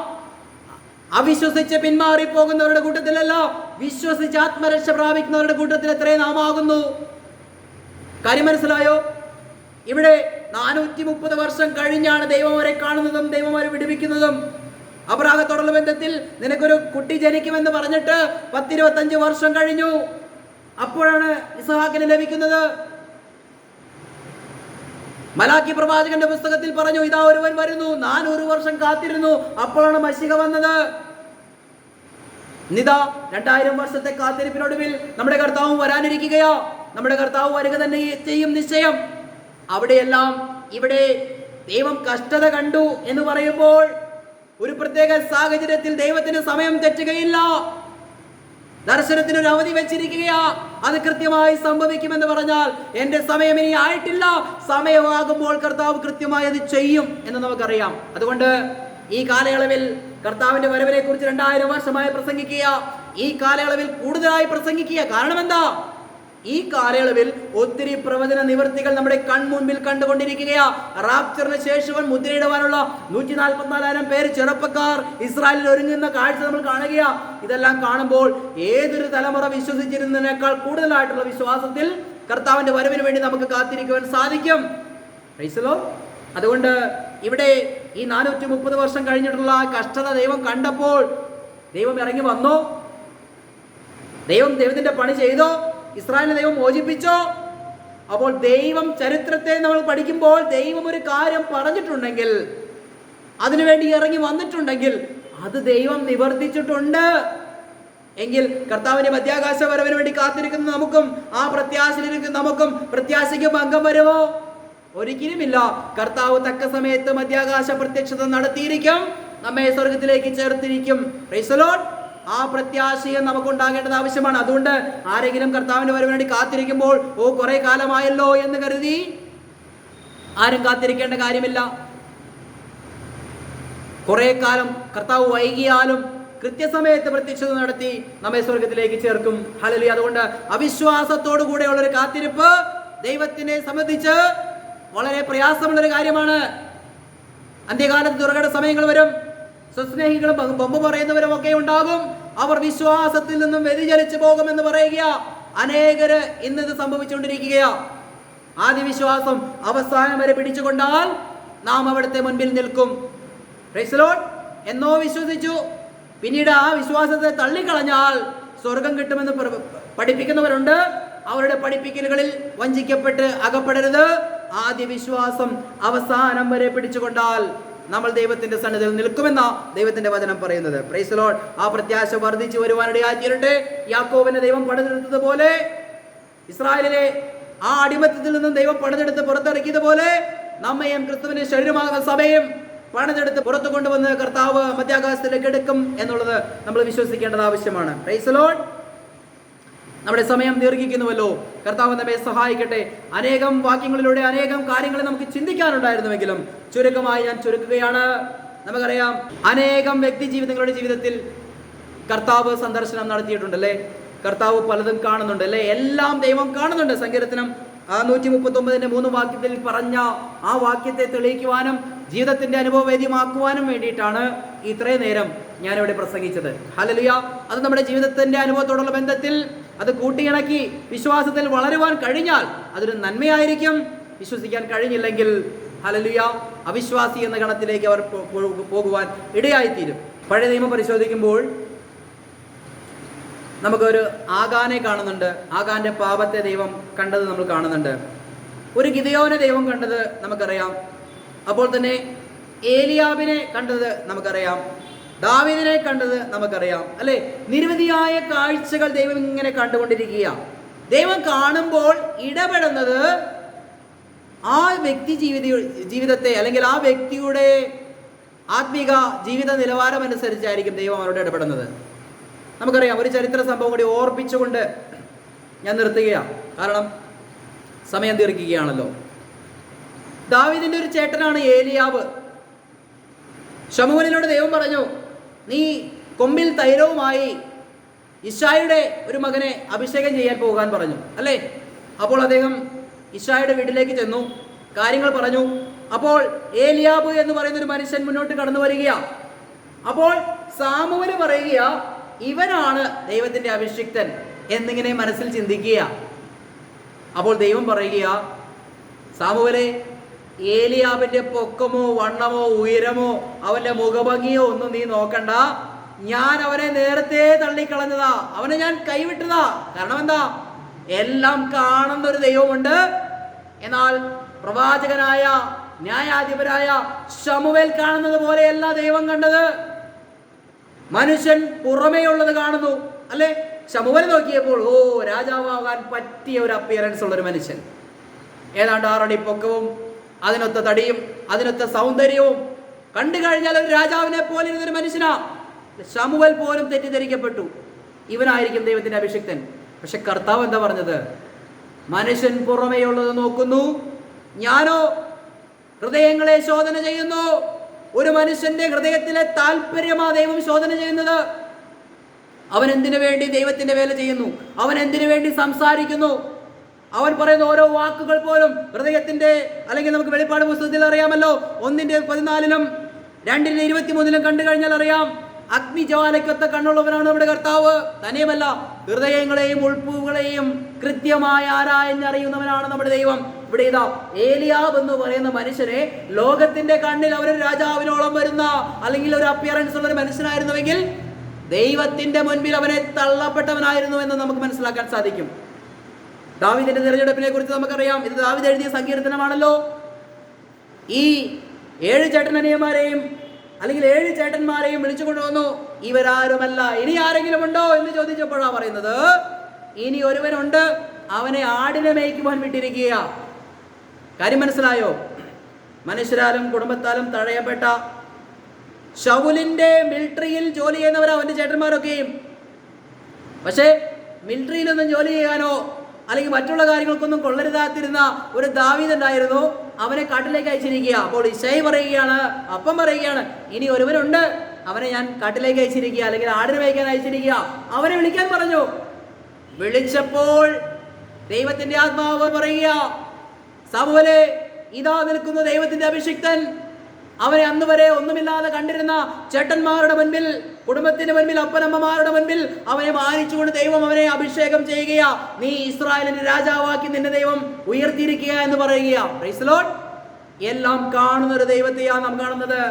അവിശ്വസിച്ച് പിന്മാറിപ്പോകുന്നവരുടെ കൂട്ടത്തിലല്ല, വിശ്വസിച്ച് ആത്മരക്ഷ പ്രാപിക്കുന്നവരുടെ കൂട്ടത്തിൽ എത്രയും നാം ആകുന്നു. കാര്യം മനസ്സിലായോ? ഇവിടെ 430 വർഷം കഴിഞ്ഞാണ് ദൈവം അവരെ കാണുന്നതും ദൈവം അവരെ വിടുവിക്കുന്നതും. അബ്രാഹത്തോടുള്ള ബന്ധത്തിൽ നിനക്കൊരു കുട്ടി ജനിക്കുമെന്ന് പറഞ്ഞിട്ട് 10-25 വർഷം കഴിഞ്ഞു. അപ്പോഴാണ് ഇസ്ഹാക്കിന് ലഭിക്കുന്നത്. മലാക്കി പ്രവാചകന്റെ പുസ്തകത്തിൽ പറഞ്ഞു, ഇതാ ഒരുവൻ വരുന്നു, 400 വർഷം കാത്തിരുന്നു, അപ്പോഴാണ് മശിഹ വന്നത്. നിതാ 2000 വർഷത്തെ കാത്തിരിപ്പിനൊടുവിൽ നമ്മുടെ കർത്താവ് വരാനിരിക്കുകയോ. നമ്മുടെ കർത്താവ് വരിക തന്നെ ചെയ്യും നിശ്ചയം. അവിടെയെല്ലാം ഇവിടെ ദൈവം കഷ്ടത കണ്ടു എന്ന് പറയുമ്പോൾ ഒരു പ്രത്യേക സാഹചര്യത്തിൽ ദൈവത്തിന് സമയം തെറ്റുകയില്ല. ദർശനത്തിന് ഒരു അവധി വെച്ചിരിക്കുകയാ. അത് കൃത്യമായി സംഭവിക്കുമെന്ന് പറഞ്ഞാൽ എന്റെ സമയം ഇനി ആയിട്ടില്ല, സമയമാകുമ്പോൾ കർത്താവ് കൃത്യമായി അത് ചെയ്യും എന്ന് നമുക്കറിയാം. അതുകൊണ്ട് ഈ കാലയളവിൽ കർത്താവിന്റെ വരവിനെ കുറിച്ച് 2000 വർഷമായി പ്രസംഗിക്കുക, ഈ കാലയളവിൽ കൂടുതലായി പ്രസംഗിക്കുക. കാരണം എന്താ? ഈ കാലയളവിൽ ഒത്തിരി പ്രവചന നിവൃത്തികൾ നമ്മുടെ കൺമുൻപിൽ കണ്ടുകൊണ്ടിരിക്കുകയാ. റാപ്ചറിന് ശേഷം മുദ്രയിടുവാനുള്ള 144,000 പേര് ചെറുപ്പക്കാർ ഇസ്രായേലിൽ ഒരുങ്ങുന്ന കാഴ്ച നമ്മൾ കാണുകയാ. ഇതെല്ലാം കാണുമ്പോൾ ഏതൊരു തലമുറ വിശ്വസിച്ചിരുന്നതിനേക്കാൾ കൂടുതലായിട്ടുള്ള വിശ്വാസത്തിൽ കർത്താവിന്റെ വരവിന് വേണ്ടി നമുക്ക് കാത്തിരിക്കുവാൻ സാധിക്കും. അതുകൊണ്ട് ഇവിടെ ഈ 430 വർഷം കഴിഞ്ഞിട്ടുള്ള കഷ്ടത ദൈവം കണ്ടപ്പോൾ ദൈവം ഇറങ്ങി വന്നോ? ദൈവത്തിന്റെ പണി ചെയ്തോ? ഇസ്രായേലിനെ ദൈവം മോചിപ്പിച്ചോ? അപ്പോൾ ദൈവം ചരിത്രത്തെ നമ്മൾ പഠിക്കുമ്പോൾ ദൈവം ഒരു കാര്യം പറഞ്ഞിട്ടുണ്ടെങ്കിൽ, അതിനുവേണ്ടി ഇറങ്ങി വന്നിട്ടുണ്ടെങ്കിൽ അത് ദൈവം നിവർത്തിച്ചിട്ടുണ്ട് എങ്കിൽ കർത്താവിന്റെ മധ്യാകാശ വരവിന് വേണ്ടി കാത്തിരിക്കുന്ന നമുക്കും ആ പ്രത്യാശയിലിരിക്കുന്ന നമുക്കും പ്രത്യാശയ്ക്ക് ഭംഗം വരുമോ? ഒരിക്കലുമില്ല. കർത്താവ് തക്ക സമയത്ത് മധ്യാകാശ പ്രത്യക്ഷത നടത്തിയിരിക്കും, നമ്മെ സ്വർഗത്തിലേക്ക് ചേർത്തിരിക്കും. Price the Lord. ആ പ്രത്യാശയും നമുക്കുണ്ടാകേണ്ടത് ആവശ്യമാണ്. അതുകൊണ്ട് ആരെങ്കിലും കർത്താവിന്റെ വരവിന് വേണ്ടി കാത്തിരിക്കുമ്പോൾ കുറെ കാലമായല്ലോ എന്ന് കരുതി ആരും കാത്തിരിക്കേണ്ട കാര്യമില്ല. കുറെ കാലം കർത്താവ് വൈകിയാലും കൃത്യസമയത്ത് പ്രത്യക്ഷത നടത്തി നമ്മെ സ്വർഗത്തിലേക്ക് ചേർക്കും. ഹല്ലേലൂയ. അതുകൊണ്ട് അവിശ്വാസത്തോടു കൂടെയുള്ള ഒരു കാത്തിരിപ്പ് ദൈവത്തിനെ സംബന്ധിച്ച് വളരെ പ്രയാസമുള്ളൊരു കാര്യമാണ്. അന്ത്യകാലത്ത് ദുർഘട സമയങ്ങൾ വരും. സ്വസ്നേഹികളും ബൊമ്പ് പറയുന്നവരും ഒക്കെ ഉണ്ടാകും. അവർ വിശ്വാസത്തിൽ നിന്നും വ്യതിചലിച്ചു പോകുമെന്ന് പറയുക. അനേകര് ഇന്നത് സംഭവിച്ചുകൊണ്ടിരിക്കുകയാ. ആദ്യ വിശ്വാസം അവസാനം വരെ പിടിച്ചുകൊണ്ടാൽ നാം അവിടുത്തെ മുൻപിൽ നിൽക്കും. Price the Lord. എന്നോ വിശ്വസിച്ചു, പിന്നീട് ആ വിശ്വാസത്തെ തള്ളിക്കളഞ്ഞാൽ സ്വർഗം കിട്ടുമെന്ന് പഠിപ്പിക്കുന്നവരുണ്ട്. അവരുടെ പഠിപ്പിക്കലുകളിൽ വഞ്ചിക്കപ്പെട്ട് അകപ്പെടരുത്. ആദ്യ വിശ്വാസം അവസാനം വരെ പിടിച്ചുകൊണ്ടാൽ നമ്മൾ ദൈവത്തിന്റെ സന്നിധിയിൽ നിൽക്കുമെന്ന ദൈവത്തിന്റെ വചനം പറയുന്നത്. Price the Lord. ആ പ്രത്യാശ വർദ്ധിച്ചു വരുവാനിടയായി തീരട്ടെ. യാക്കോബിനെ ദൈവം പണിതെടുത്തതുപോലെ, ഇസ്രായേലിലെ ആ അടിമത്തത്തിൽ നിന്നും ദൈവം പണിതെടുത്ത് പുറത്തിറക്കിയതുപോലെ നമ്മയും ക്രിസ്തുവിന്റെ ശരീരമാകുന്ന സഭയും പണിതെടുത്ത് പുറത്തു കൊണ്ടുവന്ന് കർത്താവ് മധ്യാകാശത്തിലേക്ക് എടുക്കും എന്നുള്ളത് നമ്മൾ വിശ്വസിക്കേണ്ടത് ആവശ്യമാണ്. Price the Lord. നമ്മുടെ സമയം ദീർഘിക്കുന്നുവല്ലോ. കർത്താവ് നമ്മെ സഹായിക്കട്ടെ. അനേകം വാക്യങ്ങളിലൂടെ അനേകം കാര്യങ്ങൾ നമുക്ക് ചിന്തിക്കാനുണ്ടായിരുന്നുവെങ്കിലും ചുരുക്കമായി ഞാൻ ചുരുക്കുകയാണ്. നമുക്കറിയാം, അനേകം വ്യക്തി ജീവിതത്തിൽ കർത്താവ് സന്ദർശനം നടത്തിയിട്ടുണ്ടല്ലേ. കർത്താവ് പലതും കാണുന്നുണ്ട് അല്ലേ. എല്ലാം ദൈവം കാണുന്നുണ്ട്. സങ്കീർത്തനം 139:3 വാക്യത്തിൽ പറഞ്ഞ ആ വാക്യത്തെ തെളിയിക്കുവാനും ജീവിതത്തിന്റെ അനുഭവവേദ്യമാക്കുവാനും വേണ്ടിയിട്ടാണ് ഇത്രയും നേരം ഞാനിവിടെ പ്രസംഗിച്ചത്. ഹല്ലേലൂയ. അത് നമ്മുടെ ജീവിതത്തിന്റെ അനുഭവത്തോടുള്ള ബന്ധത്തിൽ അത് കൂട്ടിയിണക്കി വിശ്വാസത്തിൽ വളരുവാൻ കഴിഞ്ഞാൽ അതൊരു നന്മയായിരിക്കും. വിശ്വസിക്കാൻ കഴിഞ്ഞില്ലെങ്കിൽ ഹല്ലേലൂയ അവിശ്വാസി എന്ന ഗണത്തിലേക്ക് അവർ പോകുവാൻ ഇടയായിത്തീരും. പഴയ നിയമം പരിശോധിക്കുമ്പോൾ നമുക്കൊരു ആഗാനെ കാണുന്നുണ്ട്. ആഗാന്റെ പാപത്തെ ദൈവം കണ്ടത് നമ്മൾ കാണുന്നുണ്ട്. ഒരു ഗിദെയോനെ ദൈവം കണ്ടത് നമുക്കറിയാം. അപ്പോൾ തന്നെ ഏലിയാബിനെ കണ്ടത് നമുക്കറിയാം. ദാവീദിനെ കണ്ടത് നമുക്കറിയാം അല്ലെ. നിരവധിയായ കാഴ്ചകൾ ദൈവം ഇങ്ങനെ കണ്ടുകൊണ്ടിരിക്കുക. ദൈവം കാണുമ്പോൾ ഇടപെടുന്നത് ആ വ്യക്തി ജീവിതത്തെ അല്ലെങ്കിൽ ആ വ്യക്തിയുടെ ആത്മീക ജീവിത നിലവാരം അനുസരിച്ചായിരിക്കും ദൈവം അവരോട് ഇടപെടുന്നത്. നമുക്കറിയാം. ഒരു ചരിത്ര സംഭവം കൂടി ഓർപ്പിച്ചുകൊണ്ട് ഞാൻ നിർത്തുകയാണ്. കാരണം സമയം ദീർഘിക്കുകയാണല്ലോ. ദാവീദിന്റെ ഒരു ചേട്ടനാണ് ഏലിയാബ്. ശമൂവേലിനോട് ദൈവം പറഞ്ഞു, നീ കൊമ്പിൽ തൈലവുമായി ഇശായിയുടെ ഒരു മകനെ അഭിഷേകം ചെയ്യാൻ പോകാൻ പറഞ്ഞു അല്ലേ. അപ്പോൾ അദ്ദേഹം ഇശായിയുടെ വീട്ടിലേക്ക് ചെന്നു, കാര്യങ്ങൾ പറഞ്ഞു. അപ്പോൾ ഏലിയാബ് എന്ന് പറയുന്ന ഒരു മനുഷ്യൻ മുന്നോട്ട് കടന്നു വരികയാണ്. അപ്പോൾ സാമുവേൽ പറയുക, ഇവനാണ് ദൈവത്തിന്റെ അഭിഷിക്തൻ എന്നിങ്ങനെ മനസ്സിൽ ചിന്തിക്കുക. അപ്പോൾ ദൈവം പറയുക, സാമുവേലേ, ഏലിയാബിന്റെ പൊക്കമോ വണ്ണമോ ഉയരമോ അവന്റെ മുഖഭംഗിയോ ഒന്നും നീ നോക്കണ്ട. ഞാൻ അവനെ നേരത്തെ തള്ളിക്കളഞ്ഞതാ, അവനെ ഞാൻ കൈവിട്ടതാ. കാരണം എന്താ? എല്ലാം കാണുന്ന ഒരു ദൈവമുണ്ട്. എന്നാൽ പ്രവാചകനായ ന്യായാധിപരായ ശമൂവേൽ കാണുന്നത് പോലെയല്ല ദൈവം കണ്ടത്. മനുഷ്യൻ പുറമേയുള്ളത് കാണുന്നു അല്ലെ. ശമൂവേൽ നോക്കിയപ്പോൾ രാജാവാകാൻ പറ്റിയ ഒരു അപ്പിയറൻസ് ഉള്ളൊരു മനുഷ്യൻ, ഏതാണ്ട് 6 അടി പൊക്കവും അതിനൊത്ത തടിയും അതിനൊത്ത സൗന്ദര്യവും, കണ്ടു കഴിഞ്ഞാൽ ഒരു രാജാവിനെ പോലെ ഇരുന്നൊരു മനുഷ്യനാ. ശമൂവേൽ പോലും തെറ്റിദ്ധരിക്കപ്പെട്ടു. ഇവനായിരിക്കും ദൈവത്തിൻ്റെ അഭിഷിക്തൻ. പക്ഷെ കർത്താവ് എന്താ പറഞ്ഞത്? മനുഷ്യൻ പുറമേയുള്ളത് നോക്കുന്നു, ഞാനോ ഹൃദയങ്ങളെ ശോധന ചെയ്യുന്നു. ഒരു മനുഷ്യന്റെ ഹൃദയത്തിലെ താല്പര്യമാ ദൈവം ശോധന ചെയ്യുന്നത്. അവൻ എന്തിനു വേണ്ടി ദൈവത്തിന്റെ വേല ചെയ്യുന്നു? അവൻ എന്തിനു വേണ്ടി സംസാരിക്കുന്നു? അവൻ പറയുന്ന ഓരോ വാക്കുകൾ പോലും ഹൃദയത്തിന്റെ, അല്ലെങ്കിൽ നമുക്ക് വെളിപ്പാട് പുസ്തകത്തിൽ അറിയാമല്ലോ, 1:14 2:23 കണ്ടു കഴിഞ്ഞാൽ അറിയാം, അഗ്നിജ്വാലയ്ക്കൊത്ത കണ്ണുള്ളവനാണ് നമ്മുടെ കർത്താവ്. തന്നെയുമല്ല, ഹൃദയങ്ങളെയും ഉൾപ്പുകളെയും കൃത്യമായി ആരാഞ്ഞറിയുന്നവനാണ് നമ്മുടെ ദൈവം. ഇവിടെ ഇതാ ഏലിയാബ് എന്ന് പറയുന്ന മനുഷ്യനെ ലോകത്തിന്റെ കണ്ണിൽ അവരൊരു രാജാവിനോളം വരുന്ന, അല്ലെങ്കിൽ ഒരു അപ്പിയറൻസ് ഉള്ള ഒരു മനുഷ്യനായിരുന്നുവെങ്കിൽ ദൈവത്തിന്റെ മുൻപിൽ അവനെ തള്ളപ്പെട്ടവനായിരുന്നു എന്ന് നമുക്ക് മനസ്സിലാക്കാൻ സാധിക്കും. ദാവീദിന്റെ തിരഞ്ഞെടുപ്പിനെ കുറിച്ച് നമുക്കറിയാം. ഇത് ദാവീദ് എഴുതിയ സങ്കീർത്തനമാണല്ലോ. ഈ 7 ചേട്ടനനിയന്മാരെയും അല്ലെങ്കിൽ 7 ചേട്ടന്മാരെയും വിളിച്ചു കൊണ്ടുവന്നു. ഇവരാരുമല്ല, ഇനി ആരെങ്കിലും ഉണ്ടോ എന്ന് ചോദിച്ചപ്പോഴാണ് പറയുന്നത്, ഇനി ഒരുവനുണ്ട്, അവനെ ആടിനെ മേയ്ക്കുവാൻ വിട്ടിരിക്കുക. കാര്യം മനസ്സിലായോ? മനുഷ്യരാലും കുടുംബത്താലും തഴയപ്പെട്ട ശൗലിന്റെ മിലിറ്ററിയിൽ ജോലി ചെയ്യുന്നവരാ അവന്റെ ചേട്ടന്മാരൊക്കെയും. പക്ഷേ മിലിറ്ററിയിലൊന്നും ജോലി ചെയ്യാനോ അല്ലെങ്കിൽ മറ്റുള്ള കാര്യങ്ങൾക്കൊന്നും കൊള്ളരുതാത്തിരുന്ന ഒരു ദാവീദ് ഉണ്ടായിരുന്നു. അവനെ കാട്ടിലേക്ക് അയച്ചിരിക്കുക. അപ്പോൾ ഇശായി പറയുകയാണ്, അപ്പം പറയുകയാണ്, ഇനി ഒരുവനുണ്ട്, അവനെ ഞാൻ കാട്ടിലേക്ക് അയച്ചിരിക്കുക, അല്ലെങ്കിൽ ആടിനെ മേയ്ക്കാൻ അയച്ചിരിക്കുക. അവനെ വിളിക്കാൻ പറഞ്ഞു. വിളിച്ചപ്പോൾ ദൈവത്തിന്റെ ആത്മാവ് പറയുക, സാമുവേലേ, ഇതാ നിൽക്കുന്ന ദൈവത്തിന്റെ അഭിഷിക്തൻ. അവനെ അന്ന് വരെ ഒന്നുമില്ലാതെ കണ്ടിരുന്ന ചേട്ടന്മാരുടെ മുൻപിൽ, കുടുംബത്തിന്റെ മുൻപിൽ, അപ്പനമ്മമാരുടെ മുൻപിൽ അവനെ മാനിച്ചുകൊണ്ട് ദൈവം അവനെ അഭിഷേകം ചെയ്യുകയാ. നീ ഇസ്രായേലിന്റെ രാജാവാക്കി നിന്റെ ദൈവം ഉയർത്തിയിരിക്കുക എന്ന് പറയുക. Price the Lord. എല്ലാം കാണുന്ന ഒരു ദൈവത്തെയാ നാം കാണുന്നത്.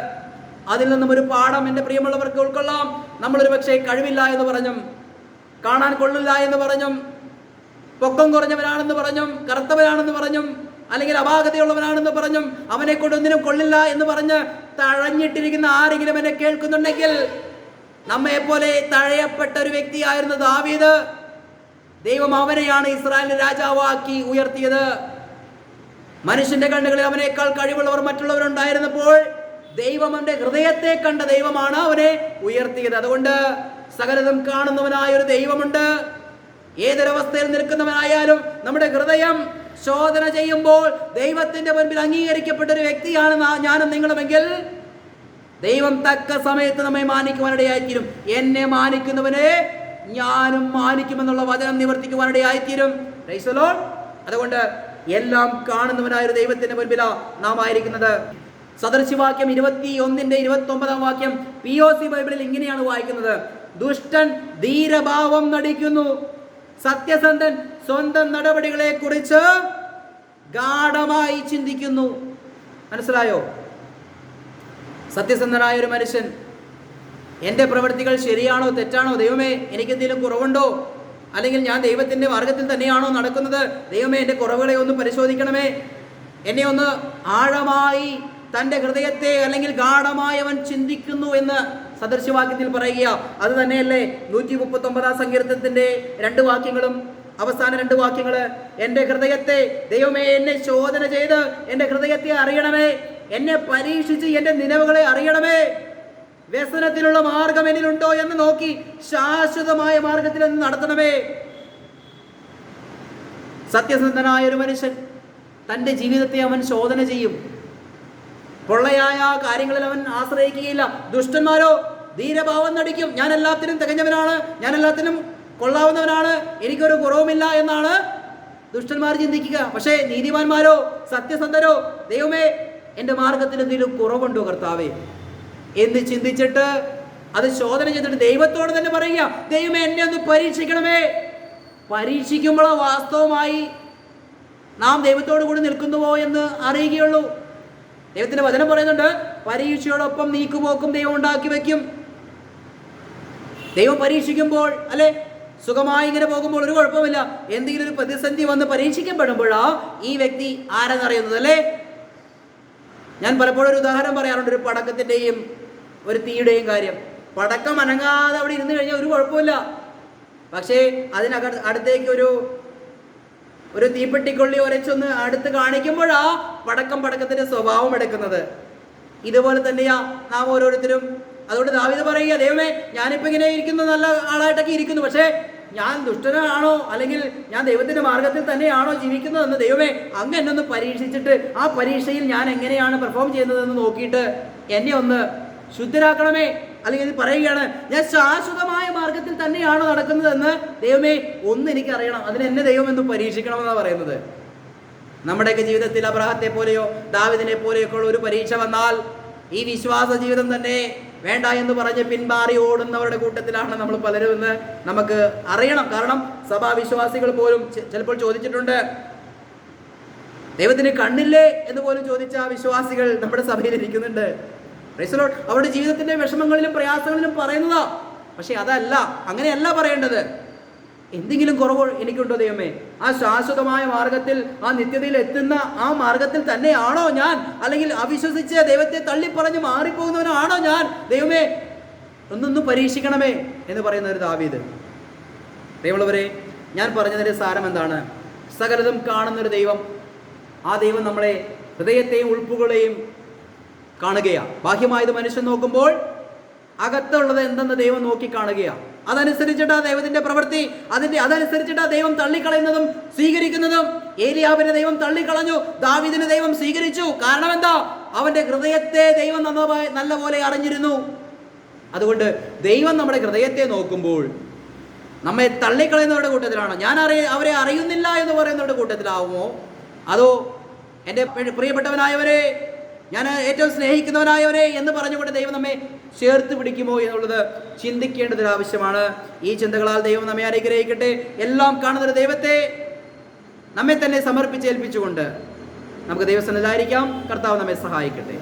അതിൽ നിന്നും ഒരു പാഠം എൻ്റെ പ്രിയമുള്ളവർക്ക് ഉൾക്കൊള്ളാം. നമ്മളൊരു പക്ഷേ കഴിവില്ല എന്ന് പറഞ്ഞും, കാണാൻ കൊള്ളില്ല എന്ന് പറഞ്ഞും, പൊക്കം കുറഞ്ഞവനാണെന്ന് പറഞ്ഞും, കറുത്തവനാണെന്ന് പറഞ്ഞും, അല്ലെങ്കിൽ അപാകതയുള്ളവനാണെന്ന് പറഞ്ഞും, അവനെ കൊണ്ട് ഒന്നിനും കൊള്ളില്ല എന്ന് പറഞ്ഞ് തഴഞ്ഞിട്ടിരിക്കുന്ന ആരെങ്കിലും എന്നെ കേൾക്കുന്നുണ്ടെങ്കിൽ, നമ്മെ പോലെ തഴയപ്പെട്ട ഒരു വ്യക്തിയായിരുന്ന ദാവീദ്, ദൈവം അവനെയാണ് ഇസ്രായേലിന്റെ രാജാവാക്കി ഉയർത്തിയത്. മനുഷ്യന്റെ കണ്ണുകളിൽ അവനേക്കാൾ കഴിവുള്ളവർ മറ്റുള്ളവരുണ്ടായിരുന്നപ്പോൾ ദൈവം അവന്റെ ഹൃദയത്തെ കണ്ട ദൈവമാണ് അവനെ ഉയർത്തിയത്. അതുകൊണ്ട് സകലതും കാണുന്നവനായ ഒരു ദൈവമുണ്ട്. ഏതൊരവസ്ഥയിൽ നിൽക്കുന്നവനായാലും നമ്മുടെ ഹൃദയം ശോധന ചെയ്യുമ്പോൾ ദൈവത്തിന്റെ മുൻപിൽ അംഗീകരിക്കപ്പെട്ട ഒരു വ്യക്തിയാണ് ഞാനും നിങ്ങളുമെങ്കിൽ, ദൈവം തക്ക സമയത്ത് നമ്മെ മാനിക്കുവാനിടയായിത്തീരും. എന്നെ മാനിക്കുന്നവനെ ഞാനും മാനിക്കുമെന്നുള്ള വചനം നിവർത്തിക്കുവാനിടയായിത്തീരും. Price the Lord. അതുകൊണ്ട് എല്ലാം കാണുന്നവനായ ഒരു ദൈവത്തിന്റെ മുൻപിലാണ് നാം ആയിരിക്കുന്നത്. സദൃശവാക്യം 21:29 POC ബൈബിളിൽ ഇങ്ങനെയാണ് വായിക്കുന്നത്: ദുഷ്ടൻ ധീരഭാവം നടിക്കുന്നു, സത്യസന്ധൻ സ്വന്തം നടപടികളെ കുറിച്ച് ഗാഢമായി ചിന്തിക്കുന്നു. മനസ്സിലായോ? സത്യസന്ധനായ ഒരു മനുഷ്യൻ, എൻ്റെ പ്രവൃത്തികൾ ശരിയാണോ തെറ്റാണോ, ദൈവമേ എനിക്കെന്തെങ്കിലും കുറവുണ്ടോ, അല്ലെങ്കിൽ ഞാൻ ദൈവത്തിൻ്റെ മാർഗത്തിൽ തന്നെയാണോ നടക്കുന്നത്, ദൈവമേ എൻ്റെ കുറവുകളെ ഒന്ന് പരിശോധിക്കണമേ, എന്നെ ഒന്ന് ആഴമായി തൻ്റെ ഹൃദയത്തെ അല്ലെങ്കിൽ ഗാഢമായി അവൻ ചിന്തിക്കുന്നു എന്ന് സദൃശവാക്യത്തിൽ പറയുക. അത് തന്നെയല്ലേ 139 സങ്കീർത്തനത്തിൻ്റെ 2 വാക്യങ്ങളും അവസാന 2 വാക്യങ്ങൾ: എൻ്റെ ഹൃദയത്തെ, ദൈവമേ എന്നെ ശോധന ചെയ്ത് എൻ്റെ ഹൃദയത്തെ അറിയണമേ, എന്നെ പരീക്ഷിച്ച് എൻ്റെ നിലവുകളെ അറിയണമേ, വ്യസനത്തിലുള്ള മാർഗം എന്നിലുണ്ടോ എന്ന് നോക്കി ശാശ്വതമായ മാർഗത്തിൽ നിന്ന് നടത്തണമേ. സത്യസന്ധനായ ഒരു മനുഷ്യൻ തൻ്റെ ജീവിതത്തെ അവൻ ശോധന ചെയ്യും. പൊള്ളയായ കാര്യങ്ങളിൽ അവൻ ആശ്രയിക്കുകയില്ല. ദുഷ്ടന്മാരോ ധീരഭാവം നടിക്കും. ഞാൻ എല്ലാത്തിനും തികഞ്ഞവനാണ്, ഞാൻ എല്ലാത്തിനും കൊള്ളാവുന്നവനാണ്, എനിക്കൊരു കുറവുമില്ല എന്നാണ് ദുഷ്ടന്മാർ ചിന്തിക്കുക. പക്ഷേ നീതിമാന്മാരോ സത്യസന്ധരോ, ദൈവമേ എൻ്റെ മാർഗത്തിൽ എന്തെങ്കിലും കുറവുണ്ടോ കർത്താവേ എന്ന് ചിന്തിച്ചിട്ട് അത് ശോധന ചെയ്തിട്ട് ദൈവത്തോട് തന്നെ പറയുക, ദൈവമേ എന്നെ ഒന്ന് പരീക്ഷിക്കണമേ. പരീക്ഷിക്കുമ്പോഴോ വാസ്തവമായി നാം ദൈവത്തോടു കൂടി നിൽക്കുന്നുവോ എന്ന് അറിയുകയുള്ളൂ. ദൈവത്തിന്റെ വചനം പറയുന്നുണ്ട്, പരീക്ഷയോടൊപ്പം നീക്കുപോക്കും ദൈവം ഉണ്ടാക്കി വെക്കും. ദൈവം പരീക്ഷിക്കുമ്പോൾ, അല്ലെ, സുഖമായി ഇങ്ങനെ പോകുമ്പോൾ ഒരു കുഴപ്പമില്ല. എന്തെങ്കിലും ഒരു പ്രതിസന്ധി വന്ന് പരീക്ഷിക്കപ്പെടുമ്പോഴാ ഈ വ്യക്തി ആരെന്നറിയുന്നത്, അല്ലേ? ഞാൻ പലപ്പോഴും ഒരു ഉദാഹരണം പറയാറുണ്ട്, ഒരു പടക്കത്തിൻ്റെയും ഒരു തീയുടെയും കാര്യം. പടക്കം അനങ്ങാതെ അവിടെ ഇരുന്ന് കഴിഞ്ഞാൽ ഒരു കുഴപ്പമില്ല. പക്ഷേ അടുത്തേക്ക് ഒരു തീപ്പെട്ടിക്കൊള്ളി ഒരച്ചൊന്ന് അടുത്ത് കാണിക്കുമ്പോഴാ പടക്കത്തിന്റെ സ്വഭാവം എടുക്കുന്നത്. ഇതുപോലെ തന്നെയാ നാം ഓരോരുത്തരും അതുകൊണ്ട് ദാവീദ് പറയുക, ദൈവമേ ഞാനിപ്പോൾ ഇങ്ങനെ ഇരിക്കുന്നു, നല്ല ആളായിട്ടൊക്കെ ഇരിക്കുന്നു, പക്ഷേ ഞാൻ ദുഷ്ടനാണോ അല്ലെങ്കിൽ ഞാൻ ദൈവത്തിൻ്റെ മാർഗത്തിൽ തന്നെയാണോ ജീവിക്കുന്നതെന്ന് ദൈവമേ അങ്ങ് എന്നെ ഒന്ന് പരീക്ഷിച്ചിട്ട് ആ പരീക്ഷയിൽ ഞാൻ എങ്ങനെയാണ് പെർഫോം ചെയ്യുന്നതെന്ന് നോക്കിയിട്ട് എന്നെ ഒന്ന് ശുദ്ധരാക്കണമേ. അല്ലെങ്കിൽ ഇത് പറയുകയാണ്, ഞാൻ ശാശ്വതമായ മാർഗത്തിൽ തന്നെയാണോ നടക്കുന്നതെന്ന് ദൈവമേ ഒന്ന് എനിക്കറിയണം, അതിന് എന്നെ ദൈവം എന്ന് പരീക്ഷിക്കണമെന്നാണ് പറയുന്നത്. നമ്മുടെയൊക്കെ ജീവിതത്തിൽ അബ്രഹാത്തെ പോലെയോ ദാവീദിനെ പോലെയൊക്കെ ഉള്ള ഒരു പരീക്ഷ വന്നാൽ ഈ വിശ്വാസ ജീവിതം തന്നെ വേണ്ട എന്ന് പറഞ്ഞ് പിന്മാറി ഓടുന്നവരുടെ കൂട്ടത്തിലാണ് നമ്മൾ പലരും എന്ന് നമുക്ക് അറിയണം. കാരണം സഭാവിശ്വാസികൾ പോലും ചിലപ്പോൾ ചോദിച്ചിട്ടുണ്ട്, ദൈവത്തിന് കണ്ണില്ലേ എന്ന് പോലും ചോദിച്ച വിശ്വാസികൾ നമ്മുടെ സഭയിൽ ഇരിക്കുന്നുണ്ട്. Price the Lord. അവരുടെ ജീവിതത്തിന്റെ വിഷമങ്ങളിലും പ്രയാസങ്ങളിലും പറയുന്നതാ. പക്ഷെ അതല്ല, അങ്ങനെയല്ല പറയേണ്ടത്. എന്തെങ്കിലും കുറവ് എനിക്കുണ്ടോ ദൈവമേ? ആ ശാശ്വതമായ മാർഗത്തിൽ, ആ നിത്യതയിൽ എത്തുന്ന ആ മാർഗത്തിൽ തന്നെയാണോ ഞാൻ? അല്ലെങ്കിൽ അവിശ്വസിച്ച് ദൈവത്തെ തള്ളിപ്പറഞ്ഞ് മാറിപ്പോകുന്നവനാണോ ഞാൻ? ദൈവമേ ഒന്നൊന്ന് പരീക്ഷിക്കണമേ എന്ന് പറയുന്ന ഒരു ദാവീദ്. പ്രിയമുള്ളവരെ, ഞാൻ പറഞ്ഞതിൻ്റെ സാരം എന്താണ്? സകലതും കാണുന്നൊരു ദൈവം, ആ ദൈവം നമ്മളെ ഹൃദയത്തെയും ഉൾപ്പുകളെയും കാണുകയാണ്. ബാഹ്യമായത് മനുഷ്യൻ നോക്കുമ്പോൾ അകത്തുള്ളത് എന്തെന്ന് ദൈവം നോക്കി കാണുകയാണ്. അതനുസരിച്ചിട്ട് ആ ദൈവത്തിന്റെ പ്രവൃത്തി, അതനുസരിച്ചിട്ട് ആ ദൈവം തള്ളിക്കളയുന്നതും സ്വീകരിക്കുന്നതും. ഏലിയാവിനെ ദൈവം തള്ളിക്കളഞ്ഞു, ദാവീദിനെ ദൈവം സ്വീകരിച്ചു. കാരണം എന്താ? അവന്റെ ഹൃദയത്തെ ദൈവം നല്ലപോലെ അറിഞ്ഞിരുന്നു. അതുകൊണ്ട് ദൈവം നമ്മുടെ ഹൃദയത്തെ നോക്കുമ്പോൾ നമ്മെ തള്ളിക്കളയുന്നവരുടെ കൂട്ടത്തിലാണോ? ഞാൻ അവരെ അറിയുന്നില്ല എന്ന് പറയുന്നവരുടെ കൂട്ടത്തിലാവുമോ? അതോ എൻ്റെ പ്രിയപ്പെട്ടവനായവരെ, ഞാൻ ഏറ്റവും സ്നേഹിക്കുന്നവനായവരെ എന്ന് പറഞ്ഞുകൊണ്ട് ദൈവം നമ്മെ ചേർത്ത് പിടിക്കുമോ എന്നുള്ളത് ചിന്തിക്കേണ്ടതൊരു ആവശ്യമാണ്. ഈ ചിന്തകളാൽ ദൈവം നമ്മെ അനുഗ്രഹിക്കട്ടെ. എല്ലാം കാണുന്നൊരു ദൈവത്തെ നമ്മെ തന്നെ സമർപ്പിച്ചേൽപ്പിച്ചുകൊണ്ട് നമുക്ക് ദൈവസന്നിധിയിലായിരിക്കാം. കർത്താവ് നമ്മെ സഹായിക്കട്ടെ.